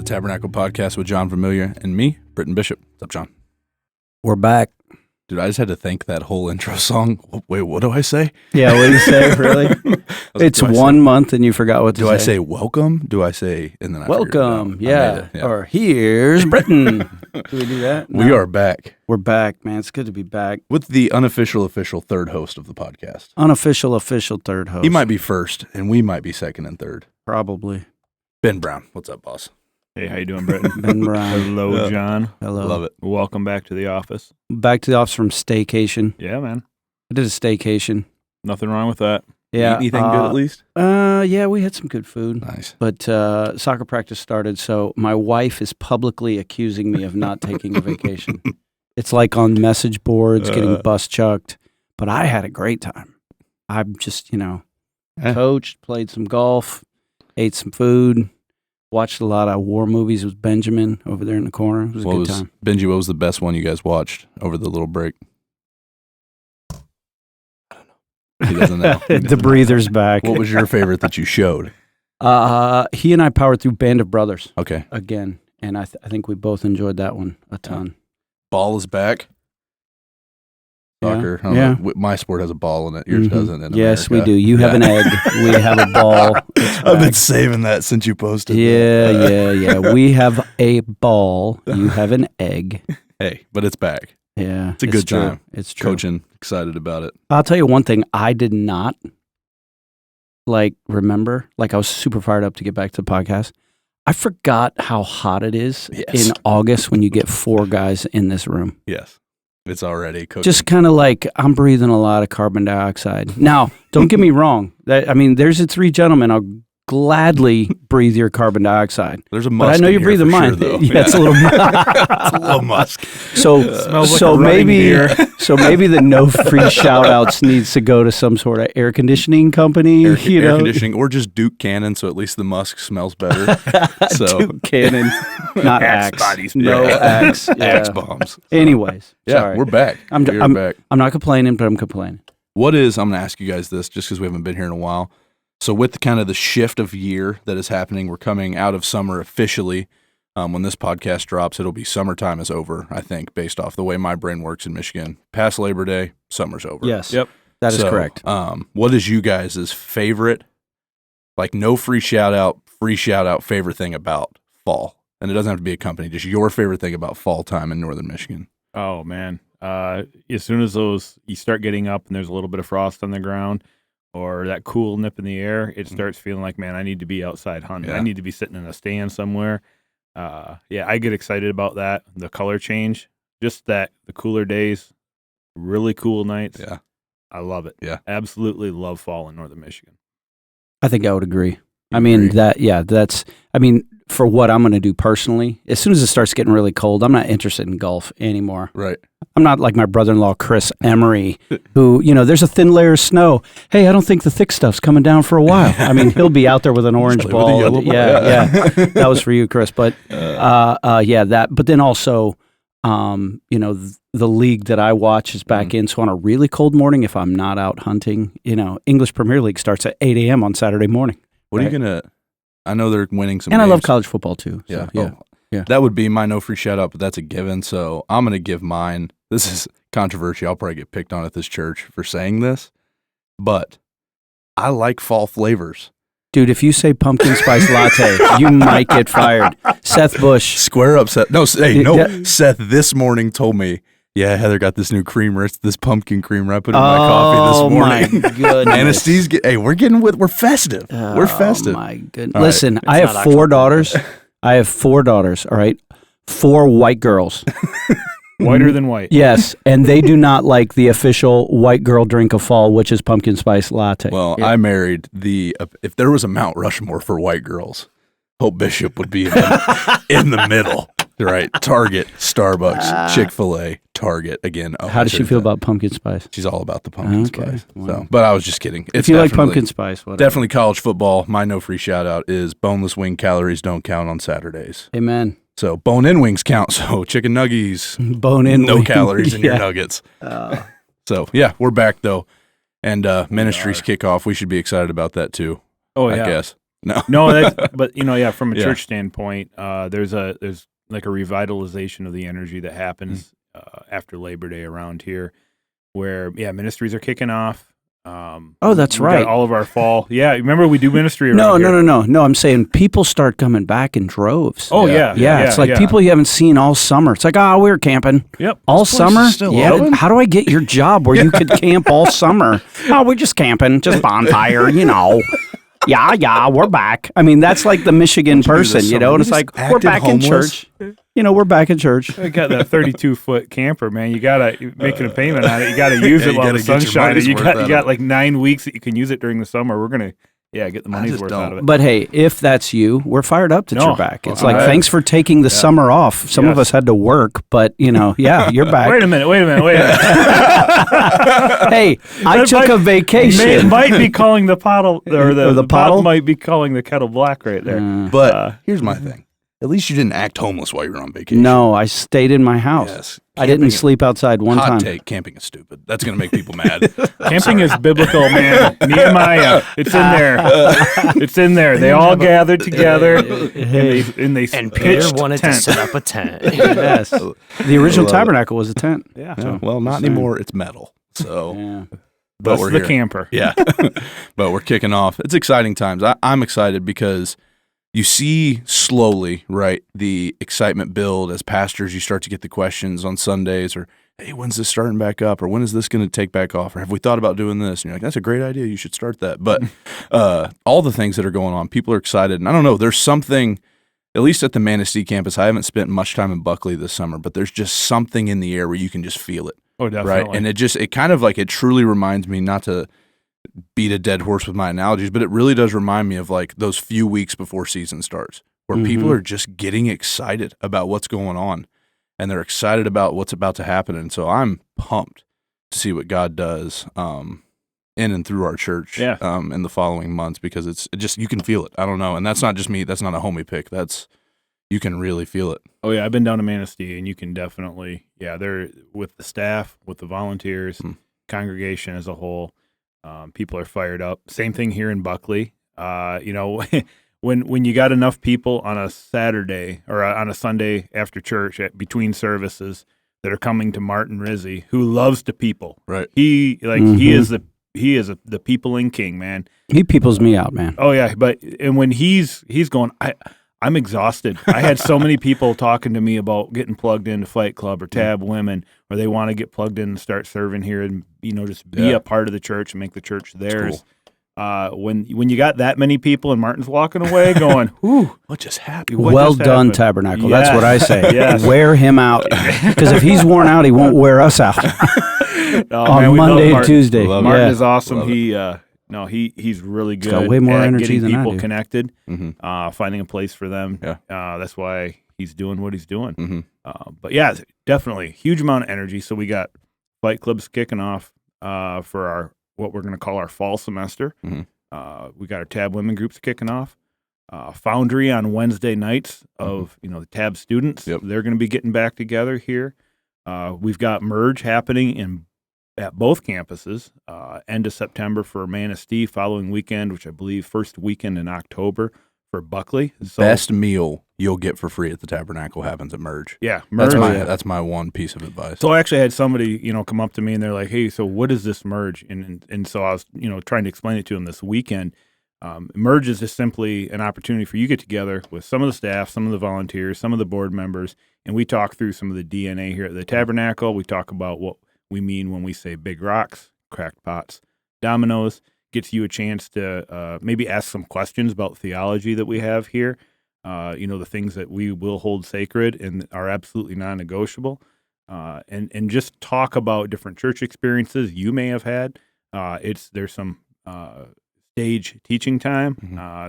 Tabernacle podcast with John Vermillion and me, Britton Bishop. What's up, John? We're back. Dude, I just had to think that whole intro song. Wait, what do I say? Yeah, what do you say, really? It's 1 month and you forgot what to say. Do I say welcome? Do I say, and then I welcome, yeah. Or here's Britton. Do we do that? No. We are back. We're back, man. It's good to be back. With the unofficial third host of the podcast. Unofficial third host. He might be first, and we might be second and third. Probably. Ben Brown. What's up, boss? Hey, how you doing, Britton? Ben Brown. Hello, John. Hello. Love it. Welcome back to the office. Back to the office from staycation. Yeah, man. I did a staycation. Nothing wrong with that. Yeah. Anything good at least? Yeah, we had some good food. Nice. But soccer practice started, so my wife is publicly accusing me of not taking a vacation. It's like on message boards, getting bus chucked. But I had a great time. I'm just, coached, played some golf, ate some food, watched a lot of war movies with Benjamin over there in the corner. It was a good time. Benji, what was the best one you guys watched over the little break? I don't know. He doesn't know. The breather's back. What was your favorite that you showed? He and I powered through Band of Brothers. Okay. Again. And I think we both enjoyed that one a ton. Ball is back. Soccer. Yeah. My sport has a ball in it. Yours doesn't. In yes, America. we do. You have an egg. We have a ball. I've been saving that since you posted. Yeah. We have a ball. You have an egg. Hey, but it's back. Yeah. It's a good true. time. It's true. Coaching, excited about it. I'll tell you one thing. I did not remember. I was super fired up to get back to the podcast. I forgot how hot it is in August when you get 4 guys in this room. Yes. It's already cooking. Just kind of I'm breathing a lot of carbon dioxide. Now, don't get me wrong. There's 3 gentlemen. I'll gladly breathe your carbon dioxide. There's a musk. But I know you're breathing mine. Sure, yeah, it's a little it's a little musk. So maybe the no free shout outs needs to go to some sort of air conditioning company. Air conditioning, or just Duke Cannon, so at least the musk smells better. Duke Cannon, not Axe. Bodies. No Axe. Yeah. Axe bombs. Anyways, yeah, sorry. we're back. I'm back. I'm not complaining, but I'm complaining. I'm going to ask you guys this just because we haven't been here in a while. So with the shift of year that is happening, we're coming out of summer officially. When this podcast drops, it'll be summertime is over, I think, based off the way my brain works in Michigan. Past Labor Day, summer's over. Yes. Yep. That is correct. What is you guys' favorite, no free shout out favorite thing about fall? And it doesn't have to be a company, just your favorite thing about fall time in northern Michigan. Oh, man. As soon as you start getting up and there's a little bit of frost on the ground, or that cool nip in the air, it starts feeling like, man, I need to be outside hunting. Yeah. I need to be sitting in a stand somewhere. I get excited about that. The color change, just that, the cooler days, really cool nights. Yeah. I love it. Yeah. Absolutely love fall in northern Michigan. I think I would agree. Agree? For what I'm going to do personally, as soon as it starts getting really cold, I'm not interested in golf anymore. Right. I'm not like my brother-in-law, Chris Emery, who, there's a thin layer of snow. Hey, I don't think the thick stuff's coming down for a while. He'll be out there with an orange ball. With a yellow ball. Yeah. That was for you, Chris. But, but then also, the league that I watch is back in. So on a really cold morning, if I'm not out hunting, English Premier League starts at 8 a.m. on Saturday morning. What are you going to... I know they're winning some and games. I love college football too. So, yeah. That would be my no free shout out, but that's a given. So I'm going to give mine. This is controversial. I'll probably get picked on at this church for saying this, but I like fall flavors. Dude, if you say pumpkin spice latte, you might get fired. Seth Bush. Square up, Seth. No, Seth this morning told me, yeah, Heather got this new creamer. It's this pumpkin creamer I put in my coffee this morning. Oh, my goodness. We're festive. We're festive. Oh, my goodness. Listen, I have 4 daughters. All right? 4 white girls. Whiter than white. Yes, and they do not like the official white girl drink of fall, which is pumpkin spice latte. Well, I married if there was a Mount Rushmore for white girls, Hope Bishop would be in the middle. Right. Target, Starbucks, Chick-fil-A, Target. Again. How does she feel about pumpkin spice? She's all about the pumpkin spice. Wow. So, but I was just kidding. If you like pumpkin spice, whatever. Definitely college football. My no free shout out is boneless wing calories don't count on Saturdays. Amen. So bone-in wings count. So chicken nuggies, bone-in no wings. calories in your nuggets. So yeah, we're back though, and ministries kick off. We should be excited about that too. Oh I yeah. guess. No, but from a Yeah. church standpoint, there's like a revitalization of the energy that happens after Labor Day around here, where ministries are kicking off. That's we right. got all of our fall. Yeah, remember we do ministry around here. No. I'm saying people start coming back in droves. Oh Yeah. yeah. It's like people you haven't seen all summer. It's like, we were camping. Yep. All This place summer? is still open? How do I get your job where you could camp all summer? We're just camping, just bonfire, Yeah, we're back. I mean, that's like the Michigan person, this and summer? it's You like, just we're acted back homeless? in church. We're back in church. I got that 32-foot camper, man. You gotta making a payment on it. You gotta use it you while gotta the get your sun's shining. money's You worth got out you of got it. like 9 weeks that you can use it during the summer. We're gonna get the money's just worth don't. out of it. But hey, if that's you, we're fired up that you're back. It's like, right. thanks for taking the summer off. Some of Yes. us had to work, but, you're back. Wait a minute. Hey, I took a vacation. Might be calling the pottle or the the pottle? might be calling the kettle black right there. But here's my thing. At least you didn't act homeless while you were on vacation. No, I stayed in my house. Yes. I didn't sleep outside one Hot time. take, camping is stupid. That's going to make people mad. Camping is biblical, man. Nehemiah, it's in there. It's in there. They all gathered together and they And Peter pitched wanted to tent. set up a tent. Yes. The original Tabernacle was a tent. Yeah, Yeah, well, not anymore. It's metal. So, Yeah. but that's we're the here. camper. Yeah. But we're kicking off. It's exciting times. I'm excited because you see slowly, right, the excitement build as pastors. You start to get the questions on Sundays or, hey, when's this starting back up? Or when is this going to take back off? Or have we thought about doing this? And you're like, that's a great idea. You should start that. But all the things that are going on, people are excited. And I don't know, there's something, at least at the Manistee campus, I haven't spent much time in Buckley this summer, but there's just something in the air where you can just feel it. Oh, definitely. Right. And it kind of like, it truly reminds me, not to beat a dead horse with my analogies, but it really does remind me of like those few weeks before season starts where people are just getting excited about what's going on and they're excited about what's about to happen. And so I'm pumped to see what God does in and through our church in the following months, because it just, you can feel it. I don't know. And that's not just me. That's not a homie pick. You can really feel it. Oh yeah, I've been down to Manistee, and you can definitely, they're with the staff, with the volunteers, congregation as a whole. People are fired up. Same thing here in Buckley. When you got enough people on a Saturday or on a Sunday after church between services that are coming to Martin Rizzi, who loves to people. Right. He is the peopling king, man. He peoples me out, man. Oh yeah, and when he's going, I'm exhausted. I had so many people talking to me about getting plugged into Fight Club or Tab Women, or they want to get plugged in and start serving here and just be a part of the church and make the church theirs. Cool. When you got that many people and Martin's walking away going, "Ooh, What just happened? Well done, Tabernacle. Yes. That's what I say. Yes. Wear him out, because if he's worn out, he won't wear us out on Monday and Tuesday. Martin is awesome. He's really good. got way more at energy getting than I people do. connected, finding a place for them. Yeah. That's why he's doing what he's doing. Mm-hmm. But definitely huge amount of energy. So we got Fight Clubs kicking off for our what we're going to call our fall semester. We got our Tab Women groups kicking off. Foundry on Wednesday nights of the Tab students. Yep. They're going to be getting back together here. We've got Merge happening at both campuses, end of September for Manistee, following weekend, which I believe first weekend in October for Buckley. So, Best meal you'll get for free at the Tabernacle happens at Merge. yeah, Merge. That's my one piece of advice. So I actually had somebody, come up to me and they're like, "Hey, so what is this Merge?" And so I was, trying to explain it to them this weekend. Merge is just simply an opportunity for you to get together with some of the staff, some of the volunteers, some of the board members, and we talk through some of the DNA here at the Tabernacle. We talk about what we mean when we say big rocks, cracked pots, dominoes. Gets you a chance to maybe ask some questions about theology that we have here. The things that we will hold sacred and are absolutely non-negotiable, and just talk about different church experiences you may have had. There's some stage teaching time.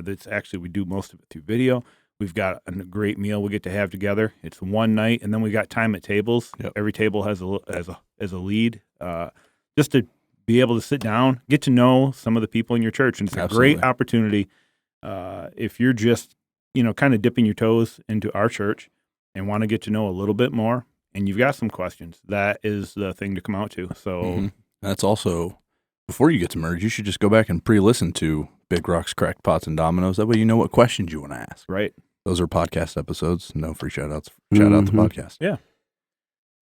That's actually, we do most of it through video. We've got a great meal we get to have together. It's one night, and then we got time at tables. Yep. Every table has a lead, just to be able to sit down, get to know some of the people in your church, and it's a great opportunity if you're just kind of dipping your toes into our church and want to get to know a little bit more, and you've got some questions. That is the thing to come out to. So That's also, before you get to Merge, you should just go back and pre-listen to Big Rocks, Cracked Pots, and Dominoes. That way you know what questions you want to ask. Right. Those are podcast episodes. No free shout-outs. Shout out the podcast. Yeah.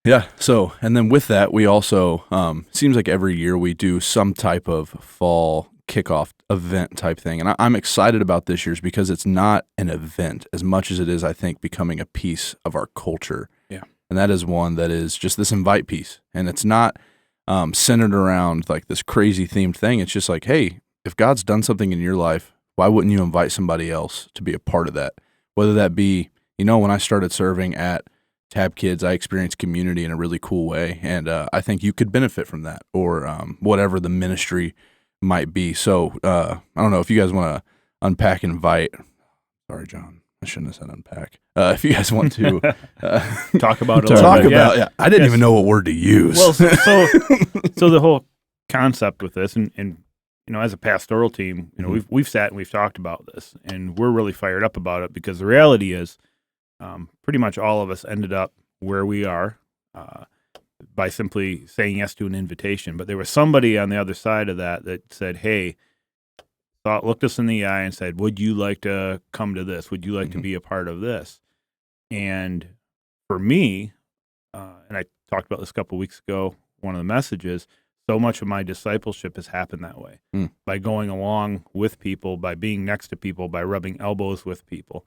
Yeah. So, and then with that, we also, seems like every year we do some type of fall kickoff event type thing. And I'm excited about this year's because it's not an event as much as it is, I think, becoming a piece of our culture. Yeah. And that is one that is just this invite piece. And it's not centered around like this crazy themed thing. It's just like, hey, if God's done something in your life, why wouldn't you invite somebody else to be a part of that? Whether that be, when I started serving at Tab Kids, I experienced community in a really cool way. And I think you could benefit from that, or whatever the ministry might be. So I don't know if you guys want to unpack and invite. Sorry, John. I shouldn't have said unpack. If you guys want to talk about it. Yeah. I didn't even know what word to use. Well, so the whole concept with this, and as a pastoral team, we've sat and we've talked about this, and we're really fired up about it because the reality is, pretty much all of us ended up where we are by simply saying yes to an invitation. But there was somebody on the other side of that said, hey, looked us in the eye and said, would you like to come to this? Would you like to be a part of this? And for me, and I talked about this a couple of weeks ago, one of the messages, so much of my discipleship has happened that way, by going along with people, by being next to people, by rubbing elbows with people.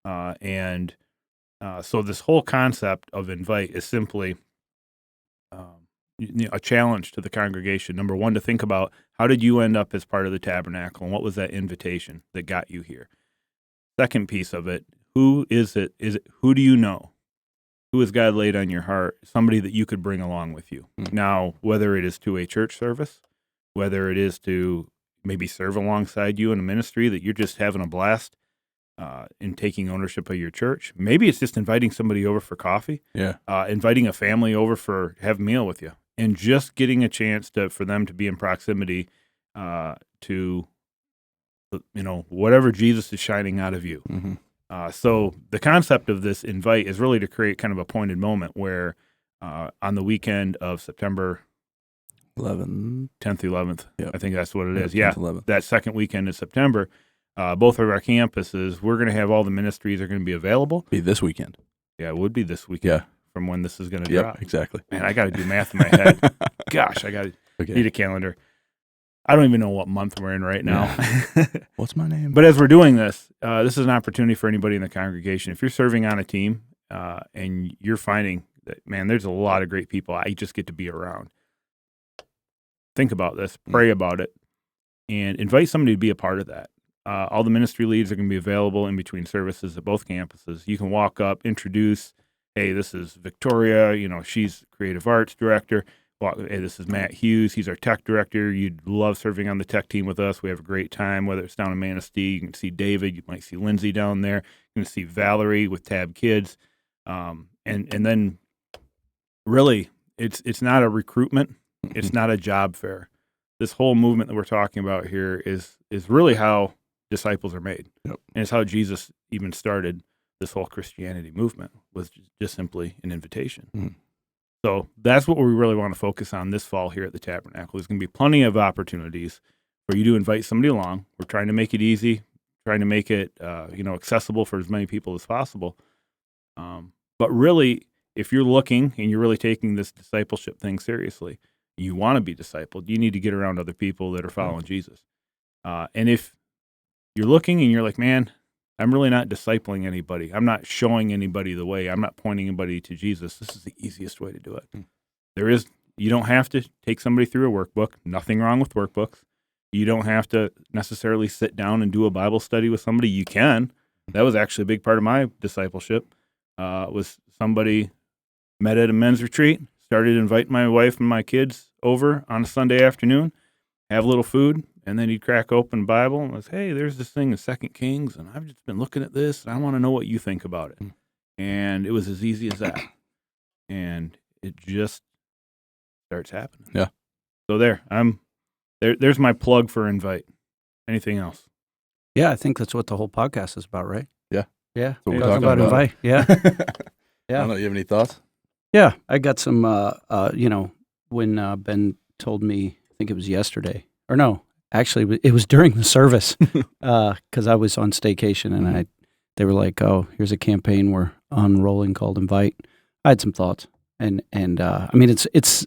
So this whole concept of invite is simply a challenge to the congregation. Number one, to think about, how did you end up as part of the Tabernacle, and what was that invitation that got you here? Second piece of it, who is it? Who do you know? Who has God laid on your heart? Somebody that you could bring along with you. Now, whether it is to a church service, whether it is to maybe serve alongside you in a ministry that you're just having a blast in taking ownership of your church. Maybe it's just inviting somebody over for coffee. Yeah. Inviting a family over to have a meal with you, and just getting a chance for them to be in proximity to whatever Jesus is shining out of you. So the concept of this invite is really to create kind of a pointed moment where on the weekend of September 10th, 11th, yep. I think that's what it is. 10th, 11th. That second weekend in September, both of our campuses, we're going to have all the ministries are going to be available. Be this weekend. Yeah, it would be this weekend from when this is going to drop. Exactly. Man, I got to do math in my head. Gosh, I got to need a calendar. I don't even know what month we're in right now. Yeah. What's my name? But as we're doing this, this is an opportunity for anybody in the congregation. If you're serving on a team and you're finding that, man, there's a lot of great people I just get to be around, think about this, pray about it, and invite somebody to be a part of that. All the ministry leads are going to be available in between services at both campuses. You can walk up, introduce, hey, this is Victoria, she's creative arts director. Hey, this is Matt Hughes. He's our tech director. You'd love serving on the tech team with us. We have a great time, whether it's down in Manistee. You can see David. You might see Lindsay down there. You can see Valerie with Tab Kids. And then really, it's not a recruitment. It's not a job fair. This whole movement that we're talking about here is really how disciples are made. Yep. And it's how Jesus even started this whole Christianity movement, was just simply an invitation. Mm-hmm. So that's what we really want to focus on this fall here at the Tabernacle. There's going to be plenty of opportunities for you to invite somebody along. We're trying to make it easy, trying to make it accessible for as many people as possible. But really, if you're looking and you're really taking this discipleship thing seriously, you want to be discipled, you need to get around other people that are following Jesus. And if you're looking and you're like, man, I'm really not discipling anybody. I'm not showing anybody the way. I'm not pointing anybody to Jesus. This is the easiest way to do it. You don't have to take somebody through a workbook. Nothing wrong with workbooks. You don't have to necessarily sit down and do a Bible study with somebody. You can. That was actually a big part of my discipleship. Was somebody met at a men's retreat, started inviting my wife and my kids over on a Sunday afternoon, have a little food, and then he'd crack open the Bible and was, hey, there's this thing in 2 Kings, and I've just been looking at this, and I want to know what you think about it. And it was as easy as that. And it just starts happening. Yeah. So there's my plug for invite. Anything else? Yeah, I think that's what the whole podcast is about, right? Yeah. Yeah. We're talking about invite. Yeah. Yeah. I don't know. You have any thoughts? Yeah. I got some, when Ben told me, I think it was yesterday, or no, Actually, it was during the service because I was on staycation and they were like, "Oh, here's a campaign we're unrolling called Invite." I had some thoughts, and I mean, it's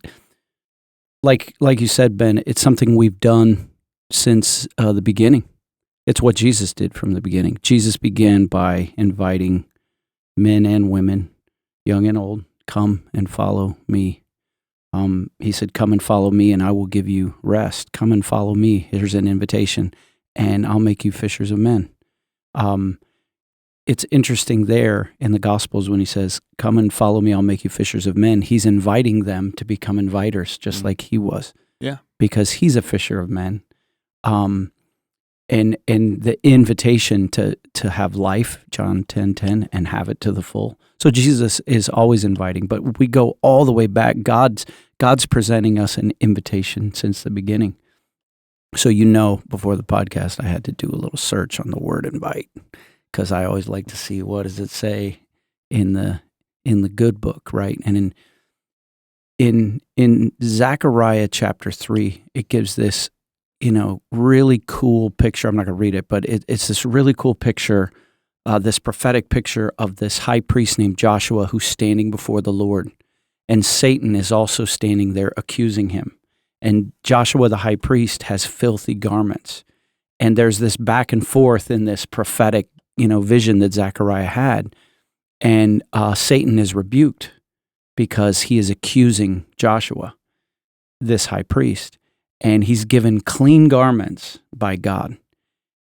like you said, Ben. It's something we've done since the beginning. It's what Jesus did from the beginning. Jesus began by inviting men and women, young and old, come and follow me. He said, "Come and follow me, and I will give you rest. Come and follow me. Here's an invitation, and I'll make you fishers of men." It's interesting there in the Gospels when he says, "Come and follow me, I'll make you fishers of men." He's inviting them to become inviters, just like he was. Yeah, because he's a fisher of men. And the invitation to have life, John 10:10, and have it to the full. So Jesus is always inviting, but we go all the way back. God's presenting us an invitation since the beginning. So before the podcast, I had to do a little search on the word invite because I always like to see what does it say in the good book, right? And in Zechariah chapter 3, it gives this really cool picture. I'm not going to read it, but it's this really cool picture, this prophetic picture of this high priest named Joshua who's standing before the Lord. And Satan is also standing there accusing him. And Joshua, the high priest, has filthy garments. And there's this back and forth in this prophetic, vision that Zechariah had. And Satan is rebuked because he is accusing Joshua, this high priest. And he's given clean garments by God,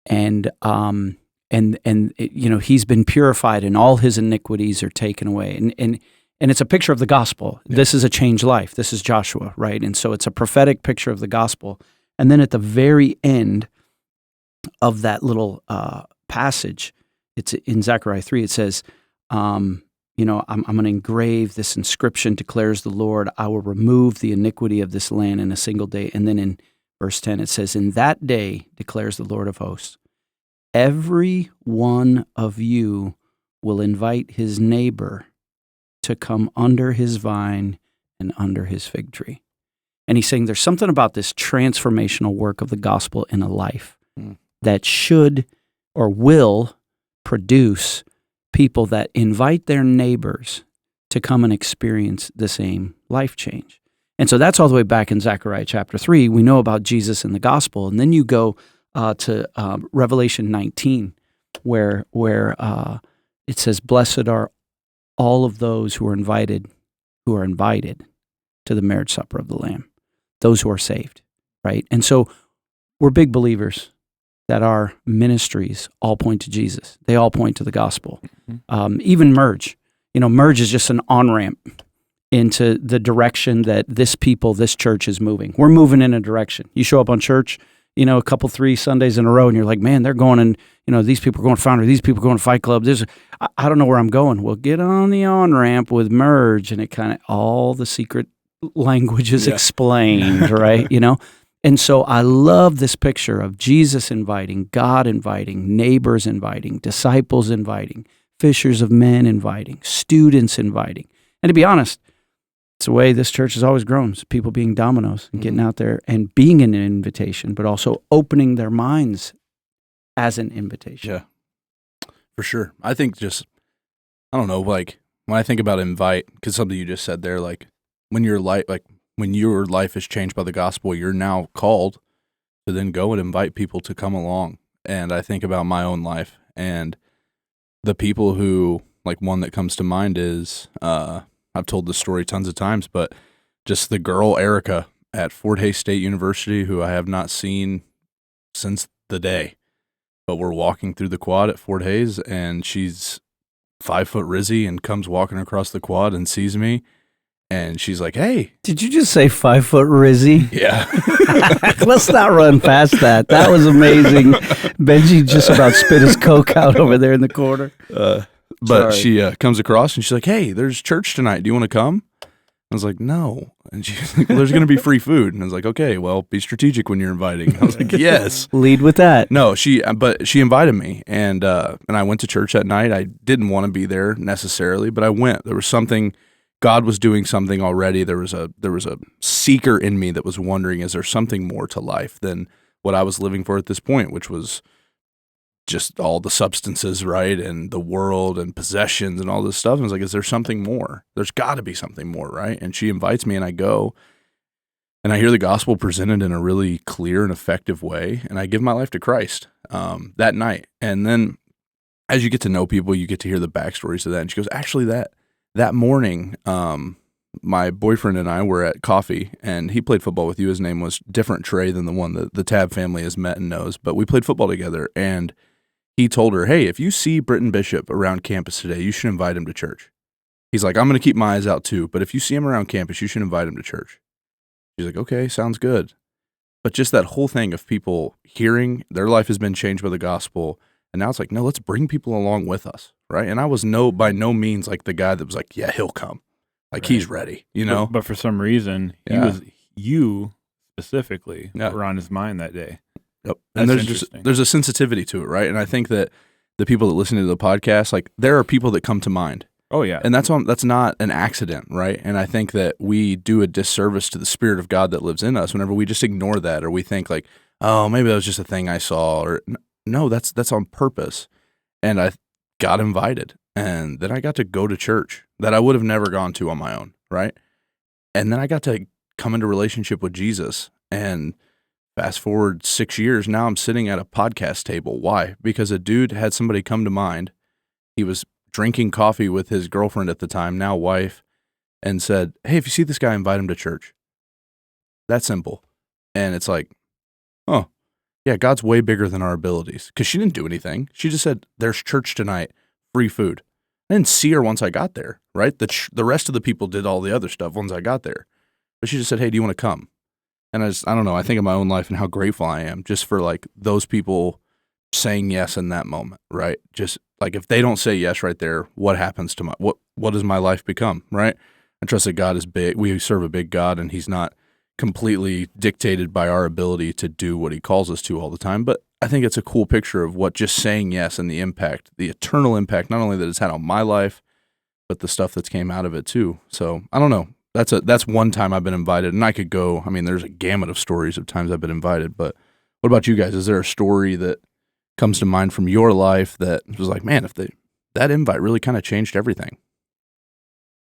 and he's been purified, and all his iniquities are taken away. And it's a picture of the gospel. Yeah. This is a changed life. This is Joshua, right? And so it's a prophetic picture of the gospel. And then at the very end of that little passage, it's in Zechariah 3. It says, I'm going to engrave this inscription, declares the Lord. I will remove the iniquity of this land in a single day. And then in verse 10, it says, in that day, declares the Lord of hosts, every one of you will invite his neighbor to come under his vine and under his fig tree. And he's saying there's something about this transformational work of the gospel in a life that should or will produce people that invite their neighbors to come and experience the same life change. And so that's all the way back in Zechariah chapter 3. We know about Jesus in the gospel. And then you go to Revelation 19, where it says, blessed are all of those who are invited to the marriage supper of the Lamb, those who are saved, right? And so we're big believers that our ministries all point to Jesus. They all point to the gospel. Mm-hmm. Even Merge. Merge is just an on-ramp into the direction that this church is moving. We're moving in a direction. You show up on church, a couple, 3 Sundays in a row, and you're like, man, they're going and, these people are going to Foundry, these people are going to Fight Club. I don't know where I'm going. Well, get on the on-ramp with Merge, and it kind of, all the secret language is explained, right? And so I love this picture of Jesus inviting, God inviting, neighbors inviting, disciples inviting, fishers of men inviting, students inviting. And to be honest, it's the way this church has always grown. It's people being dominoes and getting out there and being an invitation, but also opening their minds as an invitation. Yeah, for sure. I think I don't know, like when I think about invite, because something you just said there, like when your life is changed by the gospel, you're now called to then go and invite people to come along. And I think about my own life and the people who, like, one that comes to mind is, I've told this story tons of times, but just the girl Erica at Fort Hays State University, who I have not seen since the day. But we're walking through the quad at Fort Hays, and she's 5-foot Rizzy and comes walking across the quad and sees me. And she's like, hey. Did you just say 5-foot Rizzy? Yeah. Let's not run past that. That was amazing. Benji just about spit his Coke out over there in the corner. But she comes across and she's like, hey, there's church tonight. Do you want to come? I was like, no. And she's like, well, there's going to be free food. And I was like, okay, well, be strategic when you're inviting. I was like, yes. Lead with that. No, she invited me. And I went to church that night. I didn't want to be there necessarily, but I went. There was something. God was doing something already. There was a seeker in me that was wondering, is there something more to life than what I was living for at this point, which was just all the substances, right? And the world and possessions and all this stuff. And I was like, is there something more? There's got to be something more, right? And she invites me and I go and I hear the gospel presented in a really clear and effective way. And I give my life to Christ that night. And then as you get to know people, you get to hear the backstories of that. And she goes, actually, that morning, my boyfriend and I were at coffee, and he played football with you. His name was different Trey than the one that the Tab family has met and knows, but we played football together. And he told her, hey, if you see Britton Bishop around campus today, you should invite him to church. He's like, I'm going to keep my eyes out too, but if you see him around campus, you should invite him to church. She's like, okay, sounds good. But just that whole thing of people hearing their life has been changed by the gospel, and now it's like, no, let's bring people along with us, right? And I was by no means like the guy that was like, yeah, he'll come. Like, right. He's ready, you know? But for some reason, you specifically were on his mind that day. Yep. And there's a sensitivity to it, right? And I think that the people that listen to the podcast, like, there are people that come to mind. Oh, yeah. And that's not an accident, right? And I think that we do a disservice to the Spirit of God that lives in us whenever we just ignore that, or we think like, oh, maybe that was just a thing I saw, or no, that's on purpose. And I got invited, and then I got to go to church that I would have never gone to on my own, right? And then I got to come into relationship with Jesus, and fast forward 6 years, now I'm sitting at a podcast table. Why? Because a dude had somebody come to mind. He was drinking coffee with his girlfriend at the time, now wife, and said, hey, if you see this guy, invite him to church. That simple. And it's like, oh, yeah, God's way bigger than our abilities. Because she didn't do anything. She just said, there's church tonight, free food. I didn't see her once I got there, right? The rest of the people did all the other stuff once I got there. But she just said, hey, do you want to come? And I don't know, I think of my own life and how grateful I am just for like those people saying yes in that moment, right? Just like if they don't say yes right there, what happens to what does my life become, right? I trust that God is big. We serve a big God, and he's not completely dictated by our ability to do what he calls us to all the time. But I think it's a cool picture of what just saying yes and the impact, the eternal impact, not only that it's had on my life, but the stuff that's came out of it too. So I don't know. That's one time I've been invited, and I could go. I mean, there's a gamut of stories of times I've been invited. But what about you guys? Is there a story that comes to mind from your life that was like, man, if that invite really kind of changed everything?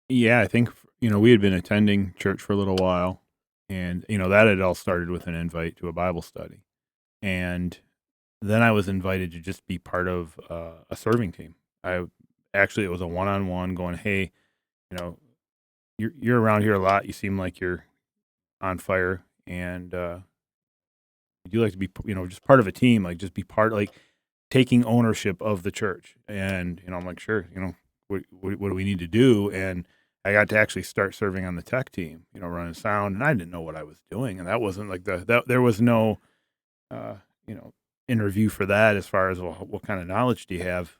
Yeah, I think we had been attending church for a little while, and that had all started with an invite to a Bible study, and then I was invited to just be part of a serving team. It was a one-on-one going, hey, you're around here a lot. You seem like you're on fire, and you like to be, just part of a team, like just be part, like taking ownership of the church. And I'm like, sure, what do we need to do? And I got to actually start serving on the tech team, running sound, and I didn't know what I was doing, and that wasn't like there was no, interview for that as far as what kind of knowledge do you have.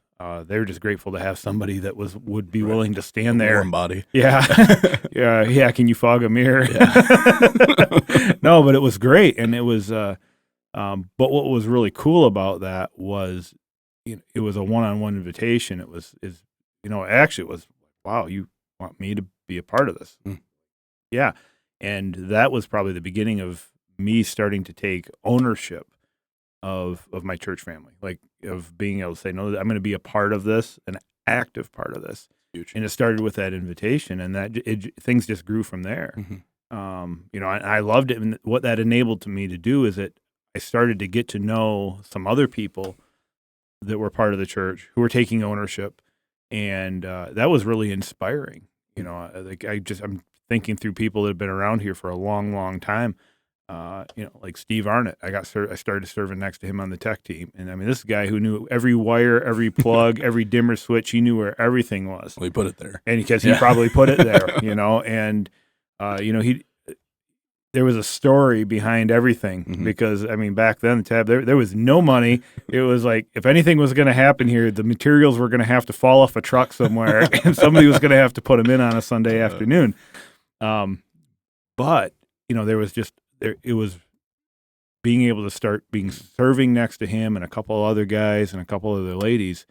They were just grateful to have somebody that would be willing to stand there. Warm body. Yeah. Yeah. Can you fog a mirror? Yeah. No, but it was great. And it was, but what was really cool about that was, it was a one-on-one invitation. It was wow, you want me to be a part of this? Mm. Yeah. And that was probably the beginning of me starting to take ownership of my church family, like of being able to say, no, I'm going to be a part of this, an active part of this. Huge. And it started with that invitation, and things just grew from there. Mm-hmm. I loved it. And what that enabled to me to do is that I started to get to know some other people that were part of the church who were taking ownership. And that was really inspiring. I'm thinking through people that have been around here for a long, long time. Like Steve Arnott, I started serving next to him on the tech team. And I mean, this guy who knew every wire, every plug, every dimmer switch, he knew where everything was. Well, he put it there. And because he probably put it there, and, there was a story behind everything. Mm-hmm. Because, I mean, back then, there was no money. It was like, if anything was going to happen here, the materials were going to have to fall off a truck somewhere, and somebody was going to have to put them in on a Sunday afternoon. But, there was just, it was being able to start serving next to him and a couple of other guys and a couple of other ladies.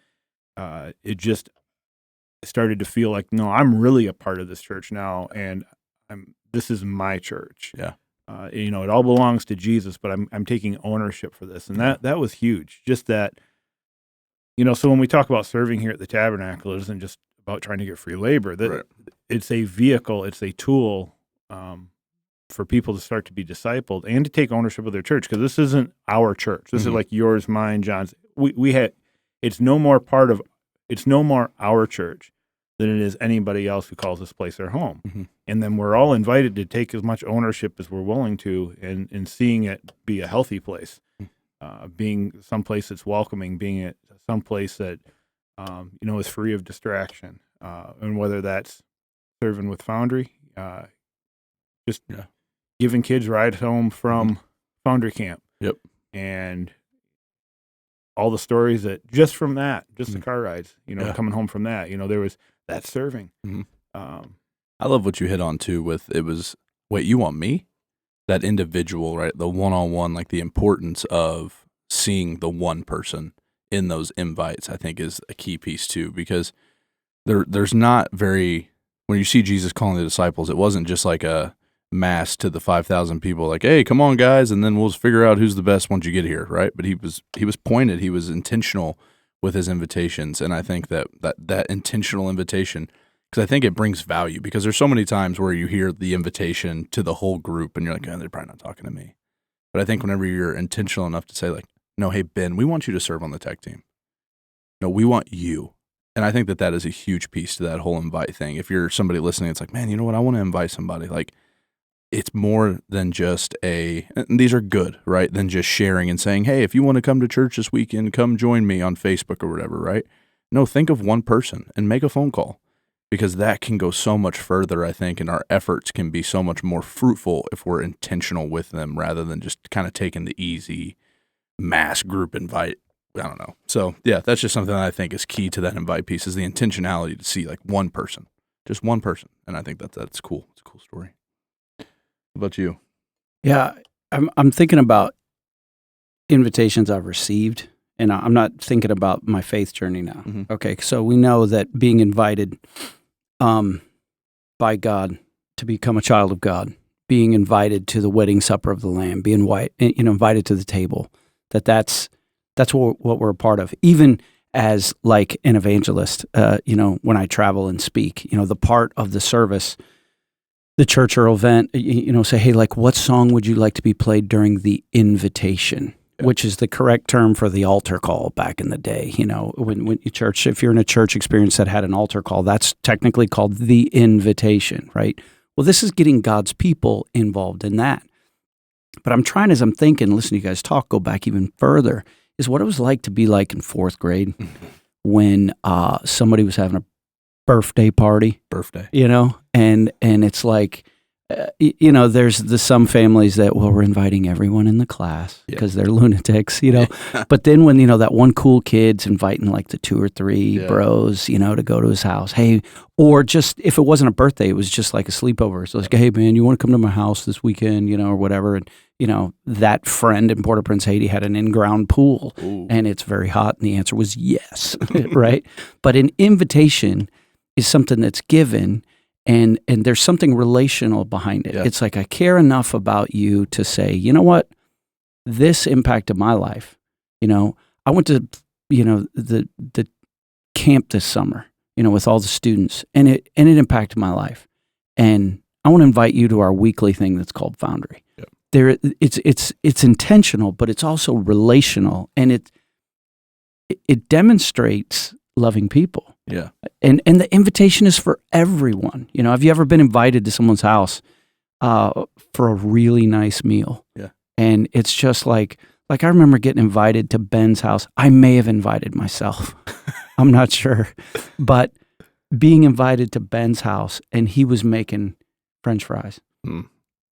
It just started to feel like, no, I'm really a part of this church now, and this is my church. Yeah. It all belongs to Jesus, but I'm taking ownership for this. And that was huge. Just that, so when we talk about serving here at the Tabernacle, it isn't just about trying to get free labor. Right. It's a vehicle, it's a tool for people to start to be discipled and to take ownership of their church, because this isn't our church. This is like yours, mine, John's. It's no more our church than it is anybody else who calls this place their home. Mm-hmm. And then we're all invited to take as much ownership as we're willing to, and seeing it be a healthy place, being someplace that's welcoming, being at someplace that is free of distraction, and whether that's serving with Foundry, giving kids rides home from Foundry camp. Yep. And all the stories that just from that, just the car rides, coming home from that, there was that serving. Mm-hmm. I love what you hit on too with wait, you want me? That individual, right? The one-on-one, like the importance of seeing the one person in those invites, I think is a key piece too, because there's not when you see Jesus calling the disciples, it wasn't just like a mass to the 5,000 people, like, hey, come on guys, and then we'll just figure out who's the best once you get here, right? But he was pointed, he was intentional with his invitations, and I think that intentional invitation, because I think it brings value, because there's so many times where you hear the invitation to the whole group and you're like, oh, they're probably not talking to me. But I think whenever you're intentional enough to say like, no, hey Ben, we want you to serve on the tech team. No, we want you. And I think that is a huge piece to that whole invite thing. If you're somebody listening, it's like, man, you know what? I want to invite somebody. Like, it's more than just and these are good, right? Than just sharing and saying, hey, if you want to come to church this weekend, come join me on Facebook or whatever, right? No, think of one person and make a phone call, because that can go so much further, I think, and our efforts can be so much more fruitful if we're intentional with them rather than just kind of taking the easy mass group invite. I don't know. So, yeah, that's just something that I think is key to that invite piece, is the intentionality to see like one person, just one person. And I think that's cool. It's a cool story. How about you? Yeah, I'm thinking about invitations I've received, and I'm not thinking about my faith journey now. Mm-hmm. Okay, so we know that being invited by God to become a child of God, being invited to the wedding supper of the Lamb, being invited to the table, that's what we're a part of. Even as like an evangelist, when I travel and speak, the part of the service, the church or event, say, hey, like, what song would you like to be played during the invitation? Yeah. Which is the correct term for the altar call back in the day. When you church, if you're in a church experience that had an altar call, that's technically called the invitation, right? Well, this is getting God's people involved in that. But I'm trying, as I'm thinking, listen to you guys talk, go back even further, is what it was like to be like in fourth grade when somebody was having a birthday party, and it's like, there's some families that, well, we're inviting everyone in the class because they're lunatics, but then when, that one cool kid's inviting like the 2 or 3 bros, to go to his house, hey, or just, if it wasn't a birthday, it was just like a sleepover. So it's like, hey man, you want to come to my house this weekend, or whatever. And, that friend in Port-au-Prince, Haiti had an in-ground pool. Ooh. And it's very hot. And the answer was yes, right? But an invitation is something that's given, and there's something relational behind it. Yeah. It's like, I care enough about you to say, you know what, this impacted my life. I went to, the camp this summer, with all the students, and it impacted my life. And I want to invite you to our weekly thing that's called Foundry. Yeah. It's intentional, but it's also relational, and it demonstrates loving people. Yeah. And the invitation is for everyone. Have you ever been invited to someone's house for a really nice meal? Yeah. And it's just like I remember getting invited to Ben's house. I may have invited myself. I'm not sure. But being invited to Ben's house, and he was making French fries. Mm.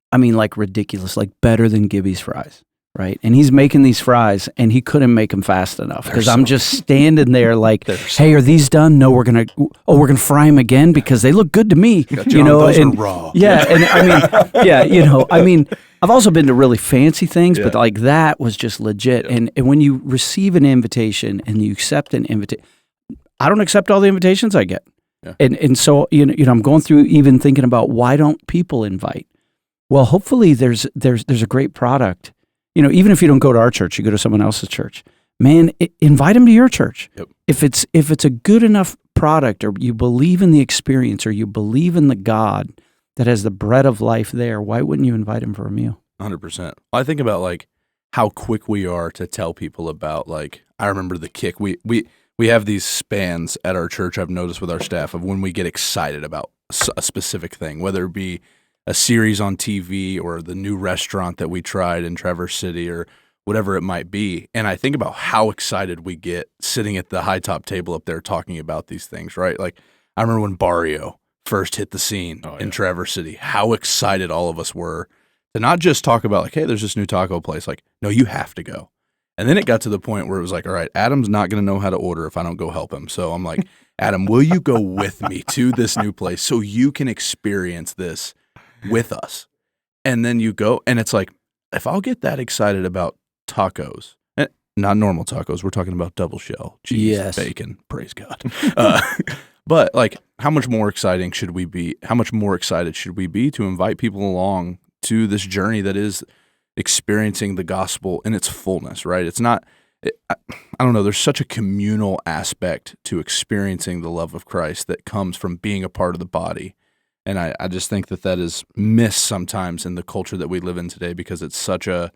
I mean, like ridiculous, like better than Gibby's fries. Right. And he's making these fries, and he couldn't make them fast enough, because I'm just standing there like, hey, are these done? No, we're going to fry them again because they look good to me. Those are raw. Yeah. And I mean, I've also been to really fancy things, but like that was just legit. Yeah. And when you receive an invitation and you accept an invitation, I don't accept all the invitations I get. Yeah. And so, I'm going through even thinking about, why don't people invite? Well, hopefully there's a great product. Even if you don't go to our church, you go to someone else's church. Man, invite them to your church. Yep. If it's a good enough product, or you believe in the experience, or you believe in the God that has the bread of life there, why wouldn't you invite him for a meal? 100%. I think about like how quick we are to tell people about, like, I remember the kick. We have these spans at our church, I've noticed with our staff, of when we get excited about a specific thing, whether it be a series on TV or the new restaurant that we tried in Traverse City or whatever it might be. And I think about how excited we get sitting at the high top table up there talking about these things, right? Like, I remember when Barrio first hit the scene in Traverse City, how excited all of us were to not just talk about like, hey, there's this new taco place. Like, no, you have to go. And then it got to the point where it was like, all right, Adam's not going to know how to order if I don't go help him. So I'm like, Adam, will you go with me to this new place so you can experience this with us? And then you go, and it's like, if I'll get that excited about tacos, not normal tacos, we're talking about double shell, cheese, bacon, praise God. But like, how much more excited should we be to invite people along to this journey that is experiencing the gospel in its fullness, right? It's not, I don't know, there's such a communal aspect to experiencing the love of Christ that comes from being a part of the body. And I just think that is missed sometimes in the culture that we live in today, because it's such a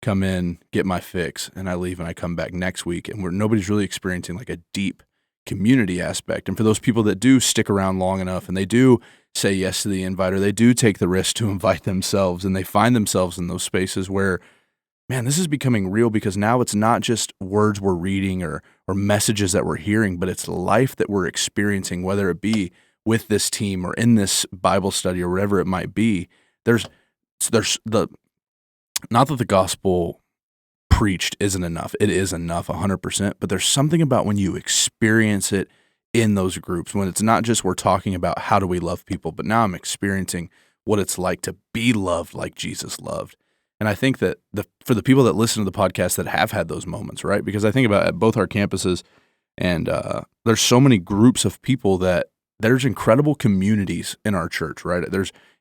come in, get my fix, and I leave and I come back next week. And nobody's really experiencing like a deep community aspect. And for those people that do stick around long enough and they do say yes to the invite, or they do take the risk to invite themselves, and they find themselves in those spaces where, man, this is becoming real, because now it's not just words we're reading or messages that we're hearing, but it's life that we're experiencing, whether it be with this team or in this Bible study or whatever it might be. There's not that the gospel preached isn't enough. It is enough 100%, but there's something about when you experience it in those groups, when it's not just we're talking about how do we love people, but now I'm experiencing what it's like to be loved like Jesus loved. And I think that for the people that listen to the podcast that have had those moments, right? Because I think about at both our campuses, and there's so many groups of people that there's incredible communities in our church, right?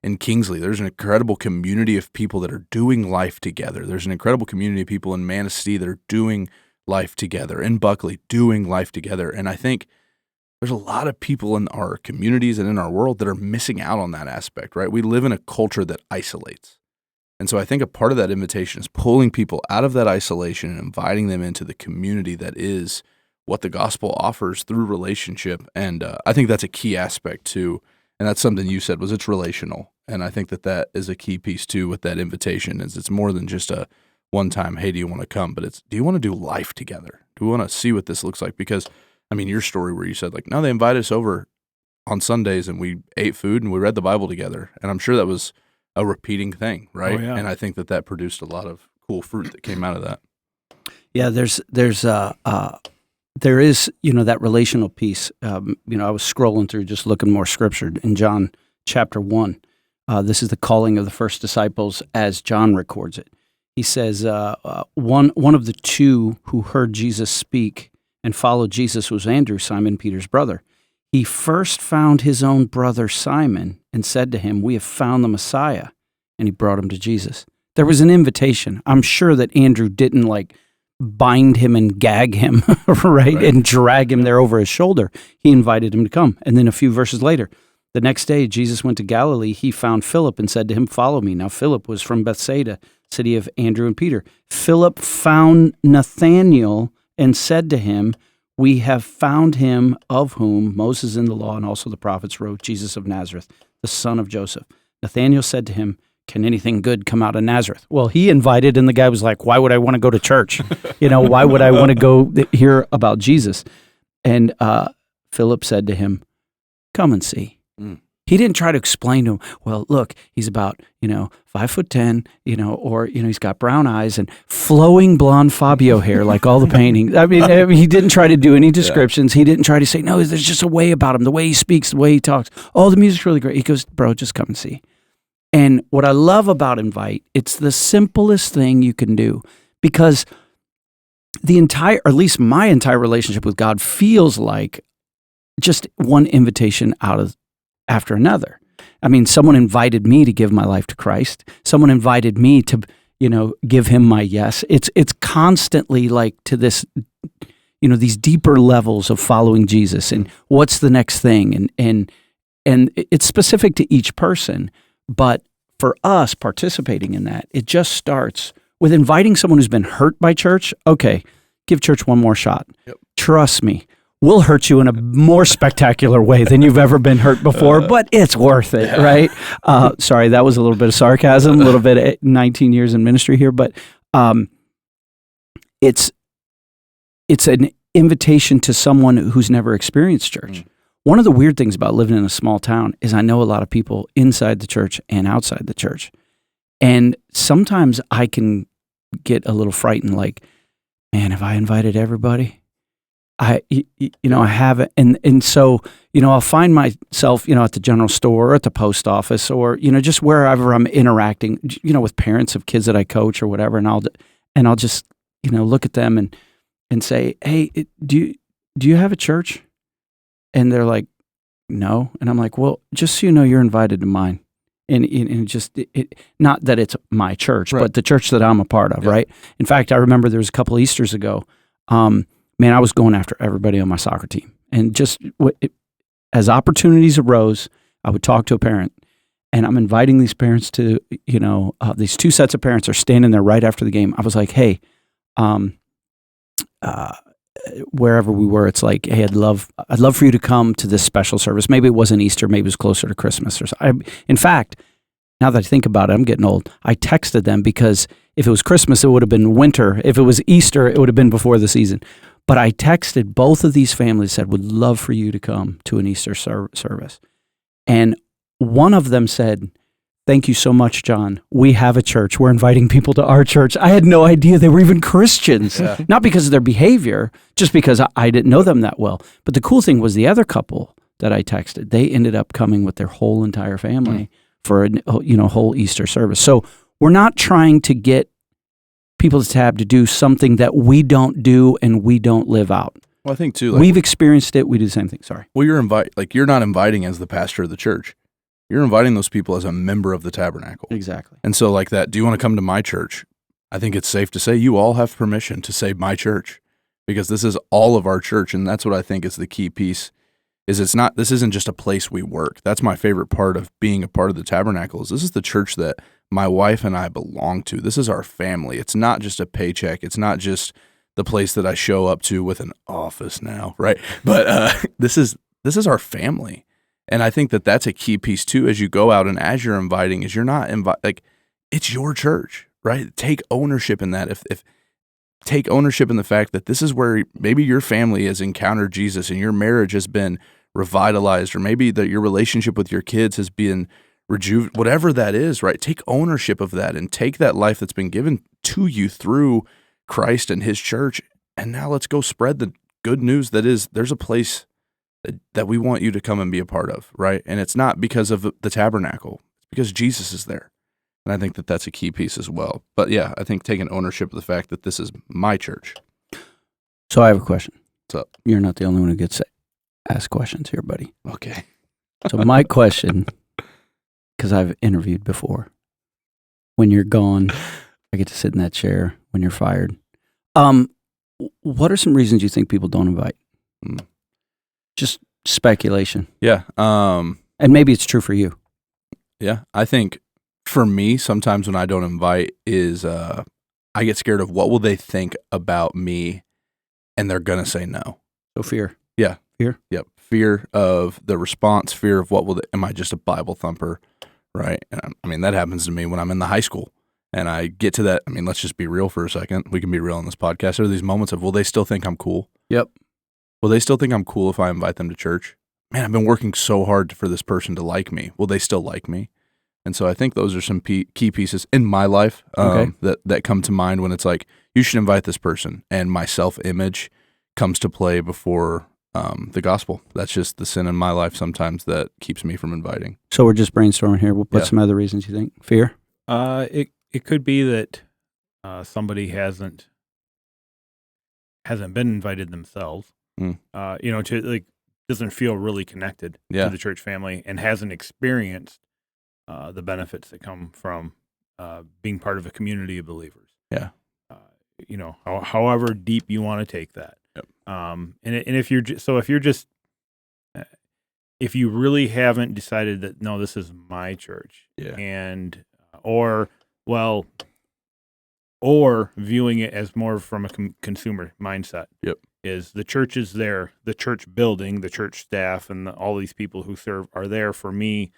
In Kingsley, there's an incredible community of people that are doing life together. There's an incredible community of people in Manistee that are doing life together, in Buckley, doing life together. And I think there's a lot of people in our communities and in our world that are missing out on that aspect, right? We live in a culture that isolates. And so I think a part of that invitation is pulling people out of that isolation and inviting them into the community that is what the gospel offers through relationship. And I think that's a key aspect too. And that's something you said, was it's relational. And I think that is a key piece too with that invitation, is it's more than just a one-time, hey, do you want to come? But it's, do you want to do life together? Do we want to see what this looks like? Because, I mean, your story where you said like, no, they invited us over on Sundays and we ate food and we read the Bible together. And I'm sure that was a repeating thing, right? Oh, yeah. And I think that produced a lot of cool fruit that came out of that. Yeah, there is, that relational piece. I was scrolling through just looking more scripture in John chapter 1. This is the calling of the first disciples as John records it. He says, one of the two who heard Jesus speak and followed Jesus was Andrew, Simon Peter's brother. He first found his own brother Simon and said to him, "We have found the Messiah." And he brought him to Jesus. There was an invitation. I'm sure that Andrew didn't bind him and gag him, right, and drag him there over his shoulder. He invited him to come. And then a few verses later, the next day, Jesus went to Galilee. He found Philip and said to him, "Follow me." Now, Philip was from Bethsaida, city of Andrew and Peter. Philip found Nathanael and said to him, "We have found him of whom Moses in the law and also the prophets wrote, Jesus of Nazareth, the son of Joseph." Nathanael said to him, "Can anything good come out of Nazareth?" Well, he invited, and the guy was like, "Why would I want to go to church? Why would I want to go hear about Jesus?" And Philip said to him, "Come and see." He didn't try to explain to him, well, look, he's about, 5'10", or, he's got brown eyes and flowing blonde Fabio hair like all the paintings. I mean, he didn't try to do any descriptions. He didn't try to say, no, there's just a way about him, the way he speaks, the way he talks. Oh, the music's really great. He goes, bro, just come and see. And what I love about Invite, it's the simplest thing you can do, because or at least my entire relationship with God feels like just one invitation after another. I mean, someone invited me to give my life to Christ. Someone invited me to, give him my yes. It's constantly like to this, these deeper levels of following Jesus and what's the next thing. And it's specific to each person. But for us participating in that, it just starts with inviting someone who's been hurt by church. Okay, give church one more shot. Yep. Trust me. We'll hurt you in a more spectacular way than you've ever been hurt before, but it's worth it, right? Sorry, that was a little bit of sarcasm, a little bit of 19 years in ministry here, but it's an invitation to someone who's never experienced church. One of the weird things about living in a small town is I know a lot of people inside the church and outside the church. And sometimes I can get a little frightened, like, man, have I invited everybody? I haven't. And so, I'll find myself, at the general store or at the post office or, just wherever I'm interacting, with parents of kids that I coach or whatever. And I'll just, look at them and say, hey, do you have a church? And they're like, no. And I'm like, well, just so you know, you're invited to mine. And just, not that it's my church, right. but the church that I'm a part of, yeah. right? In fact, I remember there was a couple Easters ago, man, I was going after everybody on my soccer team. And just as opportunities arose, I would talk to a parent. And I'm inviting these parents to, these two sets of parents are standing there right after the game. I was like, hey, wherever we were, it's like, hey, I'd love for you to come to this special service. Maybe it wasn't Easter, maybe it was closer to Christmas or something. In fact, now that I think about it, I'm getting old. I texted them because if it was Christmas, it would have been winter. If it was Easter, it would have been before the season. But I texted both of these families, said, would love for you to come to an Easter service. And one of them said, thank you so much, John. We have a church. We're inviting people to our church. I had no idea they were even Christians. Yeah. Not because of their behavior, just because I didn't know them that well. But the cool thing was the other couple that I texted, they ended up coming with their whole entire family for a whole Easter service. So we're not trying to get people to Tab to do something that we don't do and we don't live out. Well, I think too, we've experienced it. We do the same thing. Sorry. Well, you're not inviting as the pastor of the church. You're inviting those people as a member of the Tabernacle. Exactly. And so like that, do you want to come to my church? I think it's safe to say you all have permission to say my church because this is all of our church. And that's what I think is the key piece is this isn't just a place we work. That's my favorite part of being a part of the Tabernacle is this is the church that my wife and I belong to. This is our family. It's not just a paycheck. It's not just the place that I show up to with an office now, right? But this is our family. And I think that that's a key piece too as you go out and as you're inviting is you're not it's your church, right? Take ownership in that. If take ownership in the fact that this is where maybe your family has encountered Jesus and your marriage has been revitalized or maybe that your relationship with your kids has been whatever that is, right? Take ownership of that and take that life that's been given to you through Christ and his church. And now let's go spread the good news that is there's a place that we want you to come and be a part of, right? And it's not because of the Tabernacle. It's because Jesus is there. And I think that that's a key piece as well. But yeah, I think taking ownership of the fact that this is my church. So I have a question. What's up? You're not the only one who gets asked questions here, buddy. Okay. So my question, because I've interviewed before, when you're gone, I get to sit in that chair when you're fired. What are some reasons you think people don't invite? Just speculation. Yeah. And maybe it's true for you. Yeah. I think for me, sometimes when I don't invite is I get scared of what will they think about me and they're going to say no. So fear. Yeah. Fear? Yep. Fear of the response, fear of am I just a Bible thumper, right? And I mean, that happens to me when I'm in the high school and I get to that. I mean, let's just be real for a second. We can be real on this podcast. There are these moments of, will they still think I'm cool? Yep. Will they still think I'm cool if I invite them to church? Man, I've been working so hard for this person to like me. Will they still like me? And so I think those are some key pieces in my life that come to mind when it's like, you should invite this person. And my self-image comes to play before the gospel. That's just the sin in my life sometimes that keeps me from inviting. So we're just brainstorming here. We'll put some other reasons you think. Fear? It could be that somebody hasn't been invited themselves. To like doesn't feel really connected Yeah. to the church family and hasn't experienced the benefits that come from being part of a community of believers. Yeah. However deep you want to take that. Yep. And if you really haven't decided that, no, this is my church, Yeah. and or viewing it as more from a consumer mindset. Yep. Is the church is there, the church building, the church staff, and all these people who serve are there for me,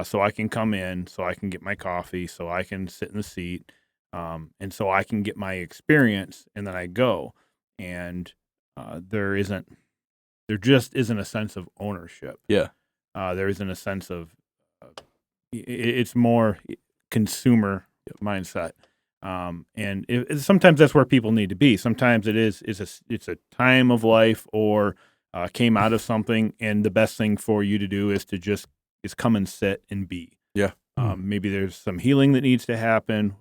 so I can come in, so I can get my coffee, so I can sit in the seat, and so I can get my experience, and then I go, and there just isn't a sense of ownership. Yeah. There isn't a sense of it's more consumer mindset. And sometimes that's where people need to be. Sometimes it's a time of life or came out of something, and the best thing for you to do is to just come and sit and be. Yeah. Maybe there's some healing that needs to happen,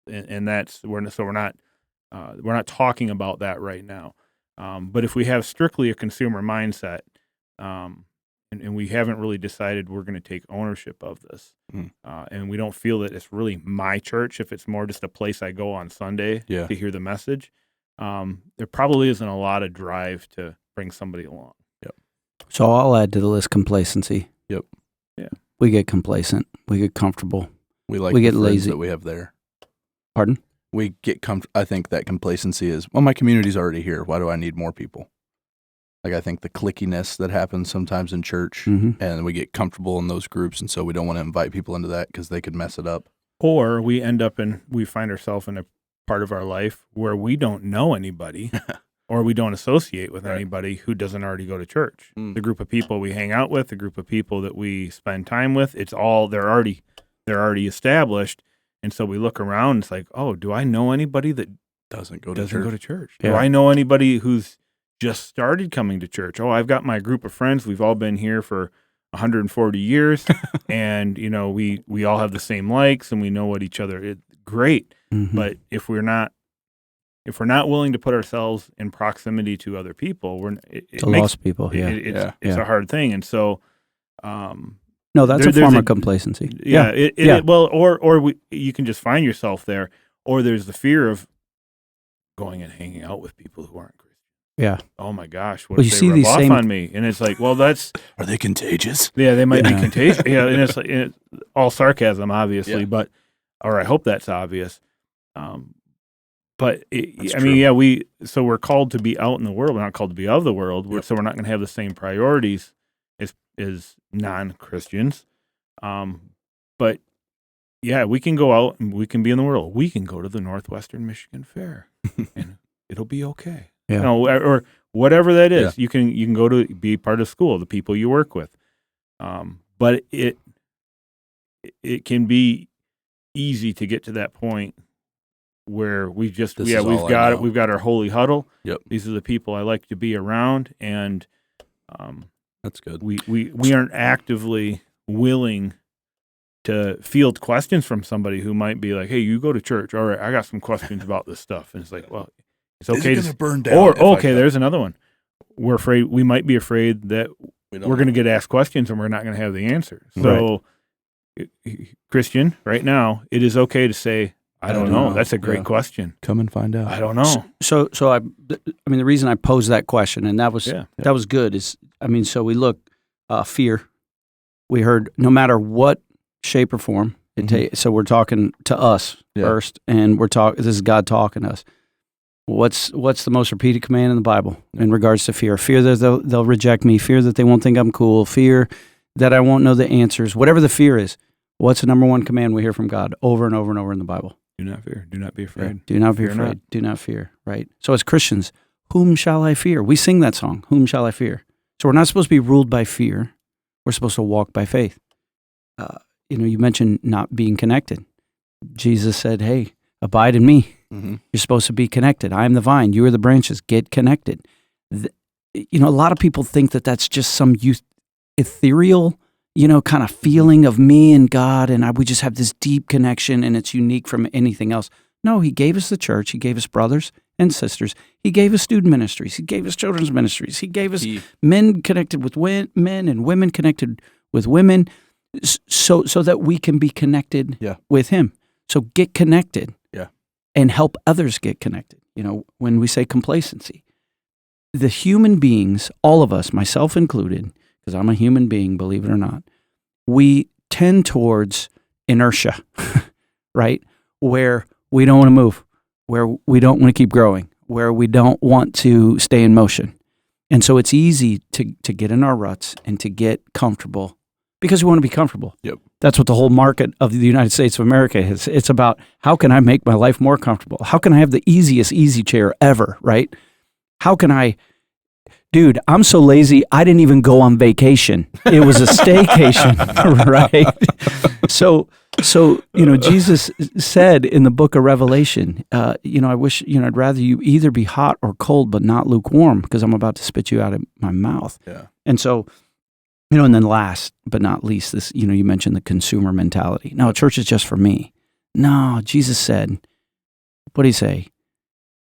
and we're not talking about that right now. But if we have strictly a consumer mindset, and we haven't really decided we're going to take ownership of this, and we don't feel that it's really my church, if it's more just a place I go on Sunday to hear the message, there probably isn't a lot of drive to bring somebody along. Yep. So I'll add to the list complacency. Yep. Yeah. We get complacent. We get comfortable. We get the friends lazy. that we have there. Pardon? We get I think that complacency is, well, my community's already here. Why do I need more people? Like, I think the clickiness that happens sometimes in church, and we get comfortable in those groups, and so we don't want to invite people into that because they could mess it up. Or we find ourselves in a part of our life where we don't know anybody, or we don't associate with anybody who doesn't already go to church. The group of people we hang out with, the group of people that we spend time with, they're already established, and so we look around. And it's like, oh, do I know anybody that Doesn't go to church? Yeah. Do I know anybody who's just started coming to church? Oh, I've got my group of friends. We've all been here for 140 years, and we all have the same likes, and we know what each other is. Great, but if we're not willing to put ourselves in proximity to other people, lost people. Yeah, it's a hard thing, and so no, that's a form of complacency. You can just find yourself there, or there's the fear of going and hanging out with people who aren't Christian. Yeah. Oh my gosh, what if they rub off on me? And it's like, well, are they contagious? Yeah, they might be contagious. Yeah, and it's like all sarcasm, obviously, but I hope that's obvious. But we're called to be out in the world. We're not called to be of the world. So we're not going to have the same priorities as non-Christians. But yeah, we can go out and we can be in the world. We can go to the Northwestern Michigan Fair, and it'll be okay. Yeah. Or whatever that is. You can go to be part of school, the people you work with. But it can be easy to get to that point where we've got our holy huddle. Yep. These are the people I like to be around, and that's good. We aren't actively willing to field questions from somebody who might be like, "Hey, you go to church. All right, I got some questions about this stuff." And it's like, well, it's okay to burn down. There's another one. We might be afraid that we're going to get asked questions and we're not going to have the answer. So, Christian, right now, it is okay to say, I don't know. That's a great question. Come and find out. I don't know. So the reason I posed that question, and that was good, is, so we look, fear. We heard no matter what shape or form, so we're talking to us first, and this is God talking to us. What's the most repeated command in the Bible in regards to fear? Fear that they'll reject me, fear that they won't think I'm cool, fear that I won't know the answers, whatever the fear is. What's the number one command we hear from God over and over and over in the Bible? Do not fear. Do not be afraid. Yeah. Do not be afraid. Do not fear, right? So as Christians, whom shall I fear? We sing that song, whom shall I fear? So we're not supposed to be ruled by fear. We're supposed to walk by faith. You mentioned not being connected. Jesus said, hey, abide in me. Mm-hmm. You're supposed to be connected. I am the vine. You are the branches. Get connected. A lot of people think that that's just some ethereal, kind of feeling of me and God, and we just have this deep connection, and it's unique from anything else. No, he gave us the church. He gave us brothers and sisters. He gave us student ministries. He gave us children's ministries. He gave us men connected with men and women connected with women, so that we can be connected with him. So get connected and help others get connected. When we say complacency, the human beings, all of us, myself included, because I'm a human being, believe it or not, we tend towards inertia, right? Where we don't want to move, where we don't want to keep growing, where we don't want to stay in motion. And so it's easy to get in our ruts and to get comfortable because we want to be comfortable. Yep. That's what the whole market of the United States of America is. It's about, how can I make my life more comfortable? How can I have the easiest easy chair ever, right? How can I... Dude, I'm so lazy, I didn't even go on vacation. It was a staycation, right? So Jesus said in the book of Revelation, I wish, I'd rather you either be hot or cold, but not lukewarm, because I'm about to spit you out of my mouth. Yeah. And so, and then last but not least, this, you mentioned the consumer mentality. No, church is just for me. No, Jesus said, what did he say?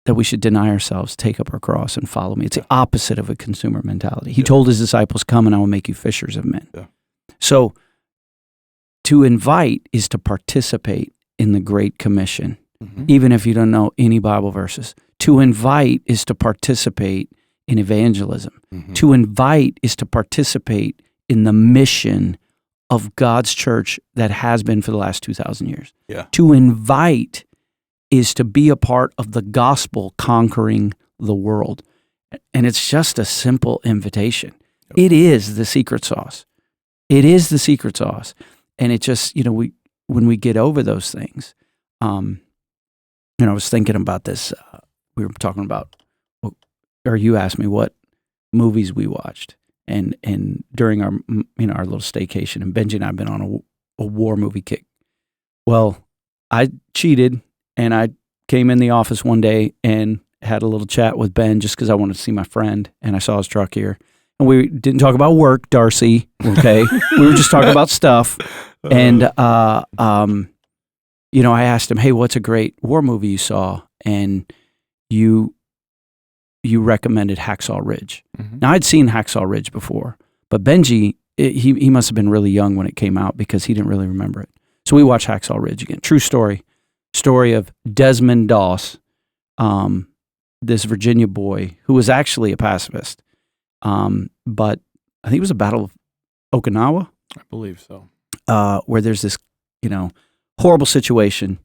That we should deny ourselves, take up our cross, and follow me. It's the opposite of a consumer mentality. He told his disciples, come and I will make you fishers of men. Yeah. So to invite is to participate in the Great Commission, even if you don't know any Bible verses. To invite is to participate in evangelism. To invite is to participate in the mission of God's church that has been for the last 2,000 years. Yeah. To invite is to be a part of the gospel conquering the world. And it's just a simple invitation. Yep. It is the secret sauce. It is the secret sauce. And it just, when we get over those things, I was thinking about this. We were talking about, or you asked me what movies we watched. And during our, our little staycation, and Benji and I have been on a war movie kick. Well, I cheated. And I came in the office one day and had a little chat with Ben just because I wanted to see my friend, and I saw his truck here. And we didn't talk about work, Darcy, okay? We were just talking about stuff. And, I asked him, hey, what's a great war movie you saw? And you recommended Hacksaw Ridge. Now, I'd seen Hacksaw Ridge before, but Benji, he must have been really young when it came out because he didn't really remember it. So we watched Hacksaw Ridge again. True story of Desmond Doss, this Virginia boy who was actually a pacifist. But I think it was a Battle of Okinawa. I believe so. Where there's this, horrible situation.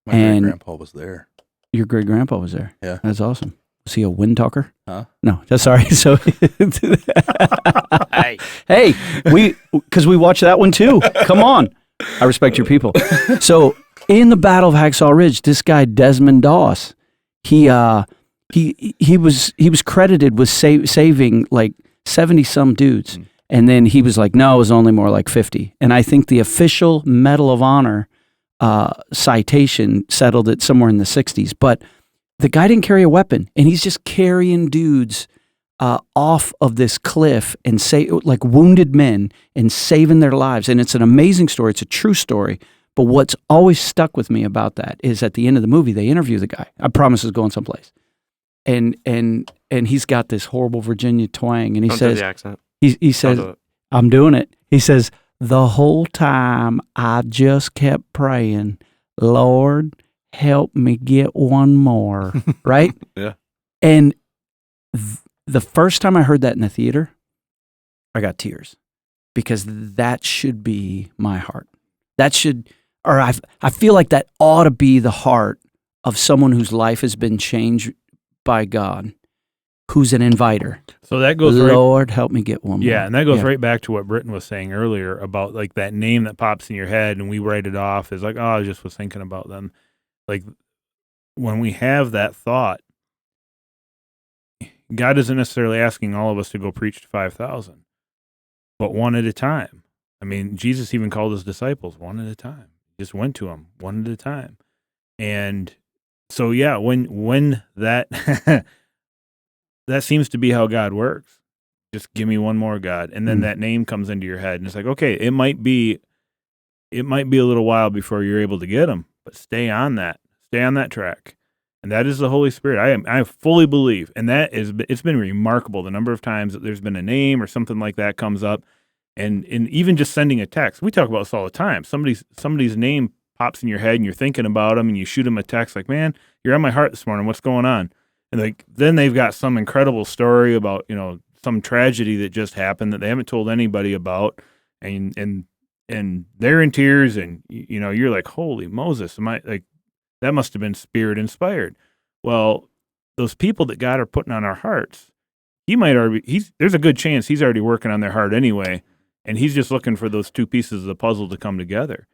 My great-grandpa was there. Your great-grandpa was there? Yeah. That's awesome. Was he a wind talker? Huh? No, sorry. So, hey, because we watched that one too. Come on. I respect your people. So, in the Battle of Hacksaw Ridge, this guy Desmond Doss, he was credited with saving like 70 some dudes, and then he was like, no, it was only more like 50. And I think the official Medal of Honor citation settled it somewhere in the 60s. But the guy didn't carry a weapon, and he's just carrying dudes off of this cliff and like wounded men and saving their lives. And it's an amazing story. It's a true story. But what's always stuck with me about that is at the end of the movie, they interview the guy. I promise it's going someplace. And he's got this horrible Virginia twang. And he says, the accent. He says, I'm doing it. He says, the whole time I just kept praying, Lord, help me get one more. Right? Yeah. And the first time I heard that in the theater, I got tears because that should be my heart. I feel like that ought to be the heart of someone whose life has been changed by God, who's an inviter. So that goes Lord, help me get one more. Yeah, and that goes right back to what Britton was saying earlier about like that name that pops in your head and we write it off as like, oh, I just was thinking about them. Like when we have that thought, God isn't necessarily asking all of us to go preach to 5,000, but one at a time. I mean, Jesus even called his disciples one at a time. He just went to them one at a time. And so, yeah, when that that seems to be how God works. Just give me one more, God. And then that name comes into your head and it's like, okay, it might be a little while before you're able to get them, but stay on that track. And that is the Holy Spirit. I fully believe. And it's been remarkable the number of times that there's been a name or something like that comes up. And even just sending a text. We talk about this all the time. Somebody's name pops in your head and you're thinking about them and you shoot them a text like, man, you're on my heart this morning. What's going on? And then they've got some incredible story about, some tragedy that just happened that they haven't told anybody about. And they're in tears and, you're like, holy Moses, that must have been Spirit inspired. Well, those people that God are putting on our hearts, there's a good chance he's already working on their heart anyway. And he's just looking for those two pieces of the puzzle to come together.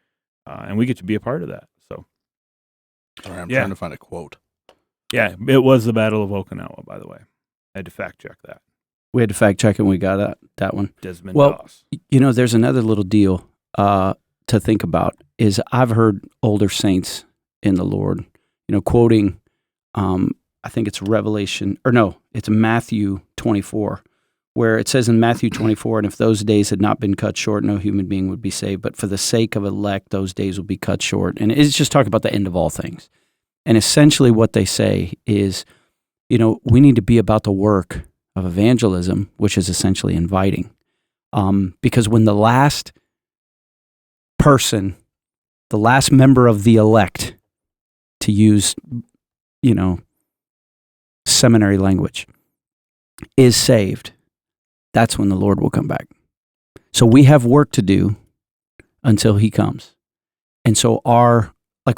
And we get to be a part of that. So, all right, I'm trying to find a quote. Yeah, it was the Battle of Okinawa, by the way. I had to fact check that. We had to fact check and we got that one. Desmond Doss. Well, there's another little deal to think about is I've heard older saints in the Lord, quoting, I think it's it's Matthew 24, where it says in Matthew 24, and if those days had not been cut short, no human being would be saved. But for the sake of elect, those days will be cut short. And it's just talking about the end of all things. And essentially what they say is, we need to be about the work of evangelism, which is essentially inviting. Because when the last person, the last member of the elect, to use, seminary language, is saved, that's when the Lord will come back. So we have work to do until he comes. And so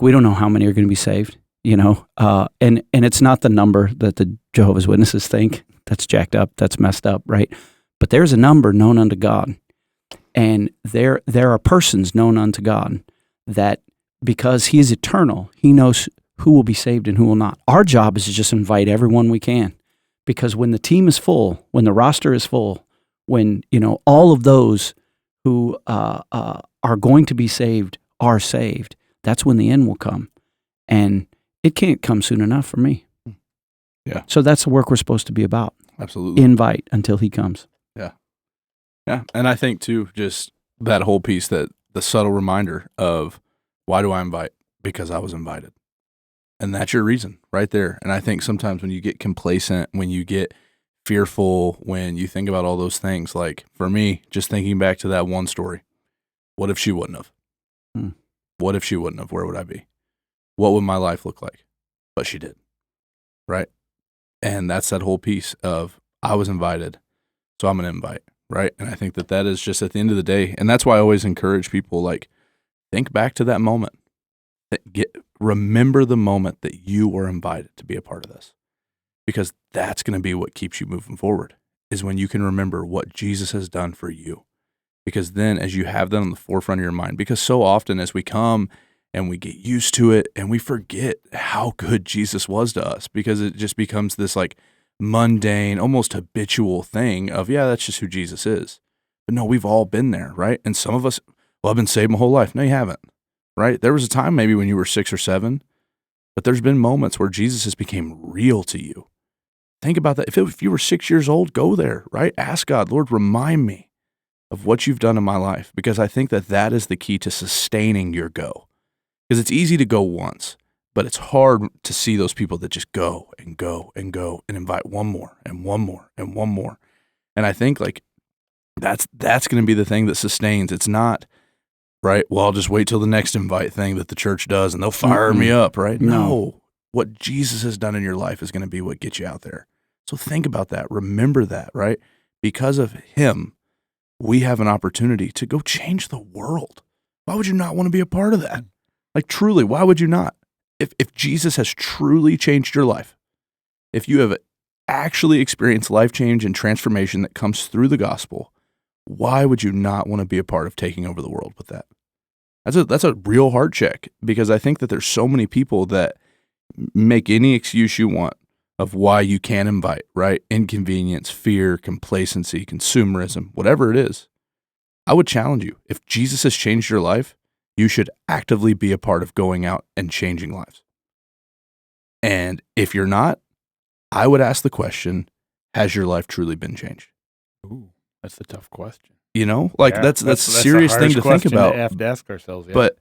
we don't know how many are going to be saved, and it's not the number that the Jehovah's Witnesses think. That's jacked up. That's messed up, right? But there's a number known unto God. And there are persons known unto God that because he is eternal, he knows who will be saved and who will not. Our job is to just invite everyone we can. Because when the team is full, when the roster is full, when, all of those who are going to be saved are saved, that's when the end will come. And it can't come soon enough for me. Yeah. So that's the work we're supposed to be about. Absolutely. Invite until he comes. Yeah. Yeah. And I think, too, just that whole piece, that the subtle reminder of why do I invite? Because I was invited. And that's your reason right there. And I think sometimes when you get complacent, when you get fearful, when you think about all those things, like for me, just thinking back to that one story, what if she wouldn't have? What if she wouldn't have? Where would I be? What would my life look like? But she did. Right? And that's that whole piece of I was invited, so I'm going to invite. Right? And I think that is just at the end of the day. And that's why I always encourage people, think back to that moment. Remember the moment that you were invited to be a part of this, because that's going to be what keeps you moving forward, is when you can remember what Jesus has done for you. Because then as you have that on the forefront of your mind, because so often as we come and we get used to it and we forget how good Jesus was to us, because it just becomes this mundane, almost habitual thing of, yeah, that's just who Jesus is. But no, we've all been there, right? And some of us, well, I've been saved my whole life. No, you haven't. Right? There was a time maybe when you were 6 or 7, but there's been moments where Jesus has became real to you. Think about that. If you were 6 years old, go there, right? Ask God, Lord, remind me of what you've done in my life, because I think that is the key to sustaining your go. Because it's easy to go once, but it's hard to see those people that just go and go and go and invite one more and one more and one more. And I think that's going to be the thing that sustains. It's not, right, well, I'll just wait till the next invite thing that the church does and they'll fire me up, right? No. What Jesus has done in your life is going to be what gets you out there. So think about that. Remember that, right? Because of him, we have an opportunity to go change the world. Why would you not want to be a part of that? Truly, why would you not? If Jesus has truly changed your life, if you have actually experienced life change and transformation that comes through the gospel, why would you not want to be a part of taking over the world with that? That's a real heart check, because I think that there's so many people that make any excuse you want of why you can't invite, right? Inconvenience, fear, complacency, consumerism, whatever it is. I would challenge you. If Jesus has changed your life, you should actively be a part of going out and changing lives. And if you're not, I would ask the question, has your life truly been changed? Ooh, that's a tough question. That's a serious thing to think about. To have to ask ourselves. Yeah. But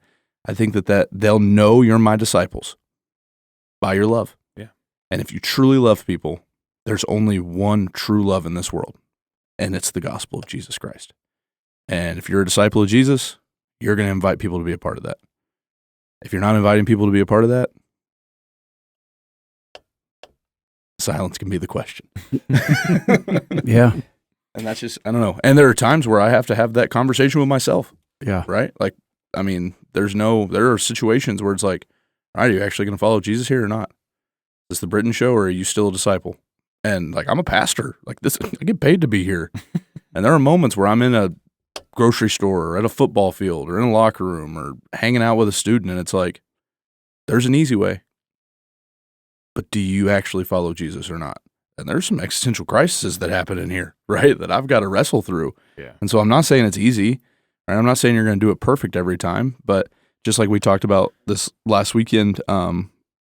I think that they'll know you're my disciples by your love. Yeah. And if you truly love people, there's only one true love in this world, and it's the gospel of Jesus Christ. And if you're a disciple of Jesus, you're going to invite people to be a part of that. If you're not inviting people to be a part of that, silence can be the question. Yeah. And that's just, I don't know. And there are times where I have to have that conversation with myself, Yeah. right? Like, I mean, there are situations where it's like, all right, are you actually going to follow Jesus here or not? Is this the Britton show, or are you still a disciple? And like, I'm a pastor. Like this, I get paid to be here. And there are moments where I'm in a grocery store or at a football field or in a locker room or hanging out with a student, and it's like, there's an easy way. But do you actually follow Jesus or not? And there's some existential crises that happen in here, right, that I've got to wrestle through. Yeah. And so I'm not saying it's easy, right? I'm not saying you're going to do it perfect every time, but just like we talked about this last weekend,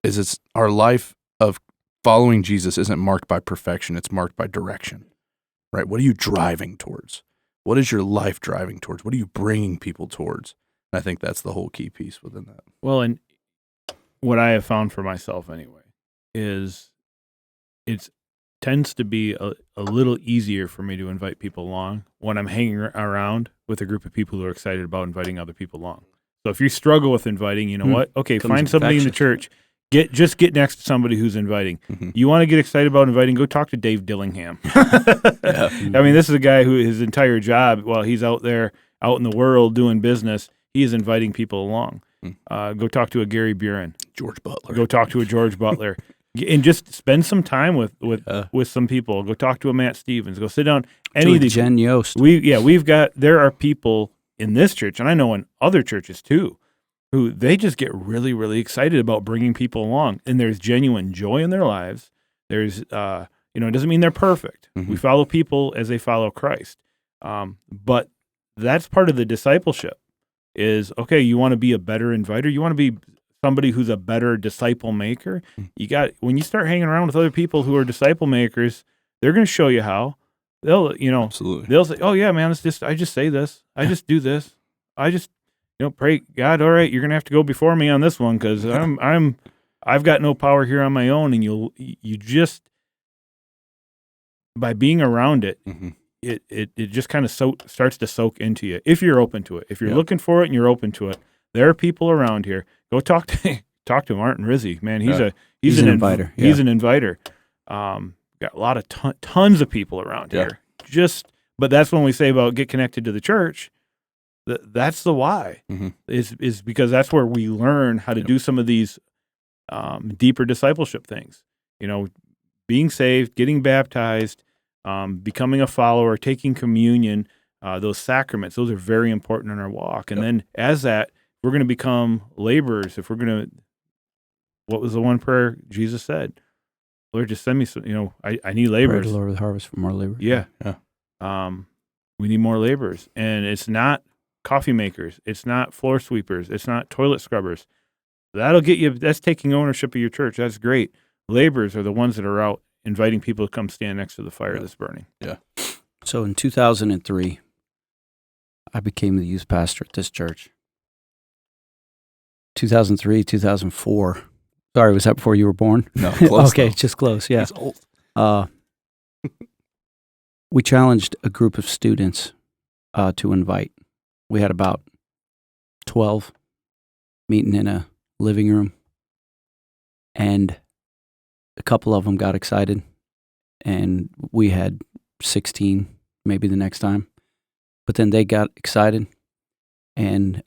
is it's our life of following Jesus isn't marked by perfection, it's marked by direction, right? What are you driving towards? What is your life driving towards? What are you bringing people towards? And I think that's the whole key piece within that. Well, and what I have found for myself anyway is it tends to be a little easier for me to invite people along when I'm hanging around with a group of people who are excited about inviting other people along. So if you struggle with inviting, you know what? Okay, find somebody in the church. Get next to somebody who's inviting. Mm-hmm. You want to get excited about inviting? Go talk to Dave Dillingham. I mean, this is a guy who his entire job, while he's out there, out in the world doing business, he is inviting people along. Go talk to a Gary Buren. George Butler. Go talk to a George Butler. And just spend some time with some people. Go talk to a Matt Stevens. Go sit down. Any of these Jen Yost. There are people in this church, and I know in other churches too, who they just get really, really excited about bringing people along, and there's genuine joy in their lives. There's, it doesn't mean they're perfect. Mm-hmm. We follow people as they follow Christ, but that's part of the discipleship. Is okay. You want to be a better inviter. You want to be somebody who's a better disciple maker. When you start hanging around with other people who are disciple makers, they're going to show you how. Absolutely. They'll say, "Oh yeah, man, I just say this. I just do this. I just, pray God. All right, you're going to have to go before me on this one because I've got no power here on my own." And you just by being around it, mm-hmm. it just kind of starts to soak into you if you're open to it. If you're looking for it and you're open to it, there are people around here. Go talk to Martin Rizzi, man. He's an inviter. He's an inviter. Got a lot of tons of people around here. But that's when we say about get connected to the church. That's the why. Mm-hmm. Is because that's where we learn how to do some of these deeper discipleship things. Being saved, getting baptized, becoming a follower, taking communion. Those sacraments, those are very important in our walk. And then as that, we're going to become laborers. If we're going to, what was the one prayer Jesus said? Lord, just send me some, I need laborers. Pray to Lord of the harvest for more laborers. Yeah. We need more laborers. And it's not coffee makers. It's not floor sweepers. It's not toilet scrubbers. That's taking ownership of your church. That's great. Laborers are the ones that are out inviting people to come stand next to the fire that's burning. Yeah. So in 2003, I became the youth pastor at this church. 2003, 2004. Sorry, was that before you were born? No, close. Okay, just close, yeah. He's old. We challenged a group of students to invite. We had about 12 meeting in a living room, and a couple of them got excited, and we had 16 maybe the next time. But then they got excited, and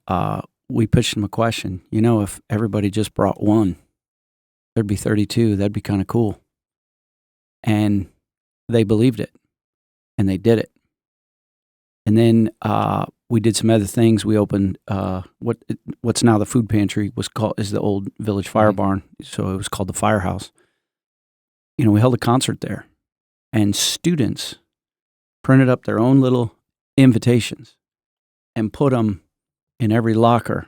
we pitched them a question. If everybody just brought one, there'd be 32. That'd be kind of cool. And they believed it, and they did it. And then we did some other things. We opened what's now the food pantry is the old village fire barn, so it was called the Firehouse. We held a concert there, and students printed up their own little invitations and put them in every locker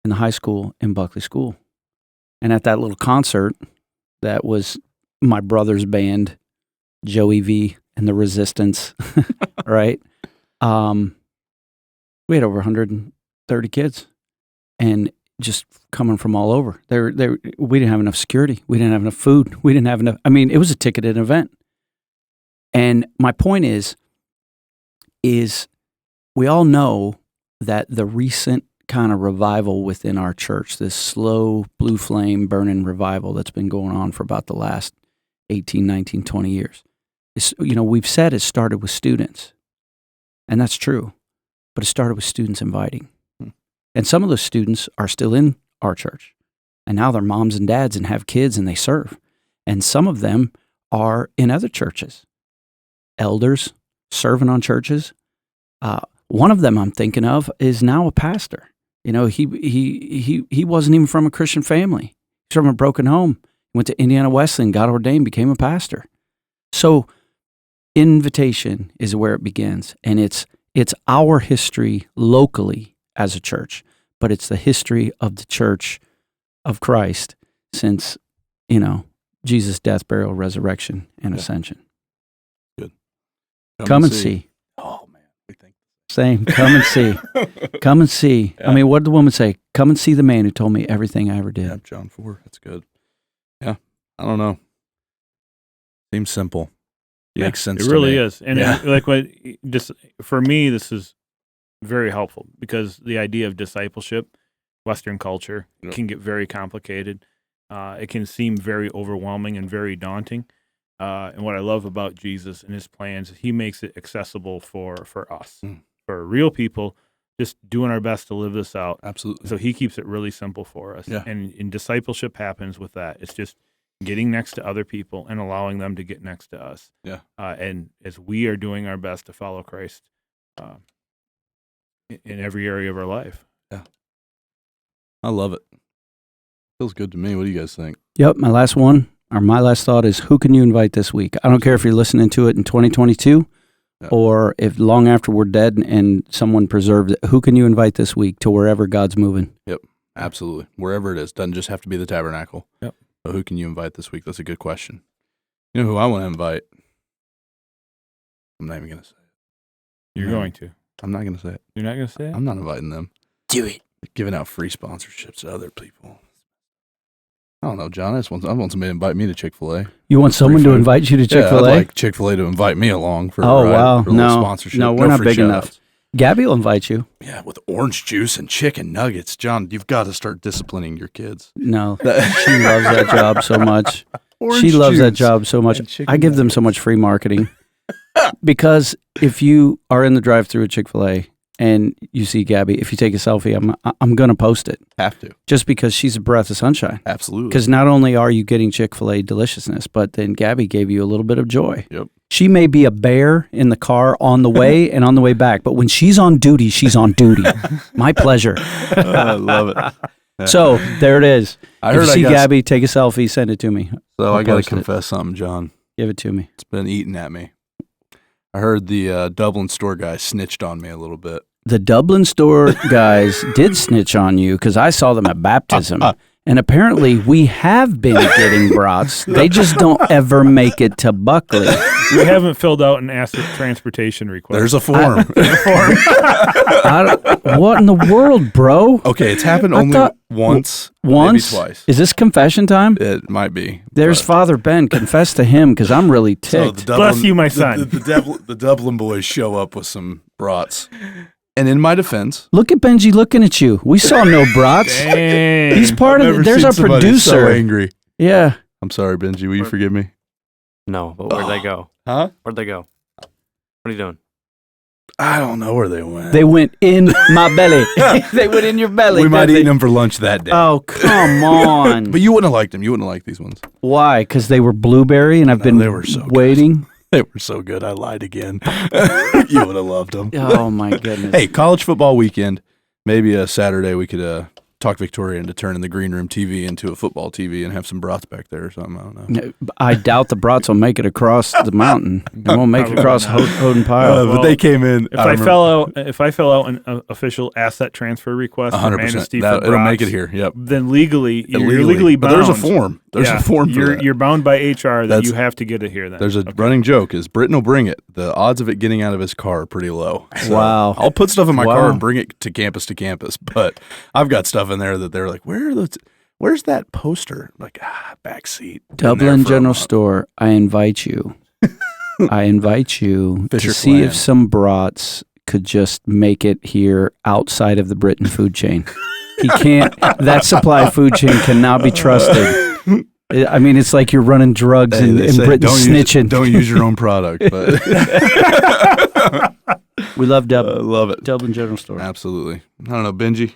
in the high school in Buckley School. And at that little concert, that was my brother's band, Joey V and the Resistance, right? We had over 130 kids. And just coming from all over. We didn't have enough security. We didn't have enough food. We didn't have enough. I mean, it was a ticketed event. And my point is we all know that the recent kind of revival within our church, this slow blue flame burning revival that's been going on for about the last 18, 19, 20 years. We've said it started with students, and that's true, but it started with students inviting. And some of those students are still in our church, and now they're moms and dads and have kids and they serve. And some of them are in other churches, elders serving on churches. One of them I'm thinking of is now a pastor. He wasn't even from a Christian family. He's from a broken home. He went to Indiana Wesleyan, got ordained, became a pastor. So invitation is where it begins. And it's our history locally as a church, but it's the history of the church of Christ since, Jesus' death, burial, resurrection, and ascension. Good. Come and see. Oh, man. We think. Same. Come and see. Come and see. Yeah. I mean, what did the woman say? Come and see the man who told me everything I ever did. Yeah, John 4. That's good. Yeah. I don't know. Seems simple. Yeah, Makes sense. It really to me. is. And just for me, this is very helpful because the idea of discipleship, Western culture, can get very complicated. It can seem very overwhelming and very daunting. And what I love about Jesus and his plans is he makes it accessible for us, for real people, just doing our best to live this out. Absolutely. So he keeps it really simple for us. Yeah. And discipleship happens with that. It's just getting next to other people and allowing them to get next to us. Yeah. And as we are doing our best to follow Christ in every area of our life. Yeah. I love it. Feels good to me. What do you guys think? Yep. My last thought is, who can you invite this week? I don't care if you're listening to it in 2022 or if long after we're dead and someone preserved it. Who can you invite this week to wherever God's moving? Yep. Absolutely. Wherever it is. Doesn't just have to be the Tabernacle. Yep. But who can you invite this week? That's a good question. You know who I want to invite? I'm not even going to say it. You're going to. I'm not going to say it. You're not going to say it? I'm not inviting them. Do it. They're giving out free sponsorships to other people. I don't know, John. I want somebody to invite me to Chick-fil-A. You want someone to invite you to Chick-fil-A? Yeah, I'd like Chick-fil-A to invite me along for a Oh, ride, wow. for a little sponsorship. No, we're not free big shout-outs. enough. Gabby will invite you. Yeah, with orange juice and chicken nuggets. John, you've got to start disciplining your kids. No, she loves that job so much. Orange She loves that juice job so much. and chicken I give them so much free marketing. Because if you are in the drive-thru at Chick-fil-A and you see Gabby, if you take a selfie, I'm going to post it. Have to. Just because she's a breath of sunshine. Absolutely. Because not only are you getting Chick-fil-A deliciousness, but then Gabby gave you a little bit of joy. Yep. She may be a bear in the car on the way and on the way back, but when she's on duty, she's on duty. My pleasure. I love it. Yeah. So there it is. I If heard you I see got Gabby, take a selfie, send it to me. So I'll I got to post it. confess something, John. Give it to me. It's been eating at me. I heard the Dublin store guy snitched on me a little bit. The Dublin store guys did snitch on you because I saw them at baptism. And apparently we have been getting brats. They just don't ever make it to Buckley. We haven't filled out an asset transportation request. There's a form. What in the world, bro? Okay, it's happened I only thought- once, Once? maybe twice. Is this confession time? It might be. There's but- Father Ben. Confess to him because I'm really So ticked. Bless you, my son. The Dublin boys show up with some brats. And in my defense, Look at Benji looking at you. We saw no brats. Dang. He's part I've of never it. There's seen our somebody producer. so angry. Yeah. I'm sorry, Benji. Will you forgive me? No, but where'd they go? Huh? Where'd they go? What are you doing? I don't know where they went. They went in my belly. They went in your belly. we might didn't eat they? them for lunch that day. Oh, come on. But you wouldn't have liked them. You wouldn't have liked these ones. Why? Because they were blueberry and I've No, been they were so good. waiting. They were so good. I lied again. You would have loved them. Oh, my goodness. Hey, college football weekend. Maybe a Saturday we could talk Victoria into turning the green room TV into a football TV and have some brats back there or something. I don't know. No, I doubt the brats will make it across the mountain. They won't make it Probably across not. Hoden Pile. But they came in. If I fill out an official asset transfer request for 100%. Manistee for It'll make brats, it here. Yep. then legally you're Illegally. legally But bound. there's a form. There's a form for that. You're bound by HR that That's- you have to get it here. Then There's a Okay. running joke is Britton will bring it. The odds of it getting out of his car are pretty low. So Wow. I'll put stuff in my Wow. car and bring it to campus, but I've got stuff stuff in there that they're like, where's that poster? I'm like, back seat. Been there Dublin for a General month. Store, I invite you. I invite you Fisher to see Clan. if some brats could just make it here outside of the Britton food chain. He can't. That supply food chain cannot be trusted. I mean, it's like you're running drugs Hey, and they say Britain don't snitching. don't use your own product. But We love Dublin. love it. Dublin General Store. Absolutely. I don't know, Benji.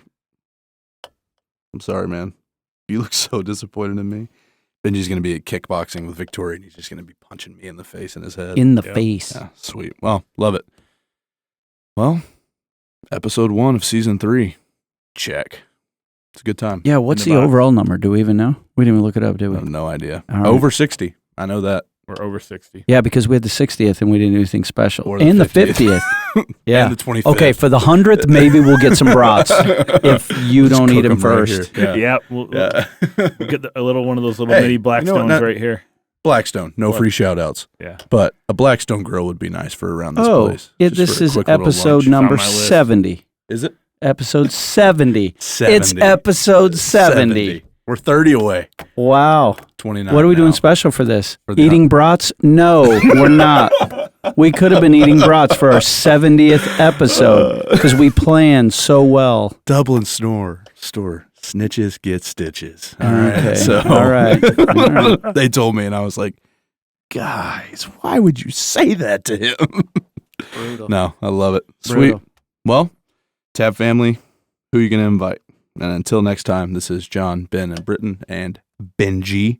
I'm sorry, man. You look so disappointed in me. Benji's going to be at kickboxing with Victoria, and he's just going to be punching me in the face and his head. In the Yep. face. Yeah, sweet. Well, love it. Well, episode 1 of season 3. Check. It's a good time. Yeah, what's In the the box. overall number? Do we even know? We didn't even look it up, did I we? have no idea. All right. Over 60. I know that. We're over 60. Yeah, because we had the 60th and we didn't do anything special. Or the And the 50th. 50th. Yeah. And the 25th. Okay, for the 100th, maybe we'll get some brats if you Just don't cook eat them 'em right first. here. Yeah, we'll Yeah. get a little one of those little Hey, mini you know what, Blackstones not- right here. Blackstone. No What? free shout outs. Yeah. But a Blackstone grill would be nice for around this Oh, place. yeah, Just this for a is quick little episode lunch. number It's on my list. 70. Is it? Episode 70. 70. It's episode 70. We're 30 away. Wow. 29 What are we now. doing special for this? For the- Eating brats? No, we're not. We could have been eating brats for our 70th episode because we planned so well. Dublin store. Snitches get stitches. All right. Okay. So, All right. All right. they told me, and I was like, guys, why would you say that to him? Brutal. No, I love it. Sweet. Brutal. Well, Tab family, who are you going to invite? And until next time, this is John, Ben, and Britton, and Benji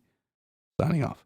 signing off.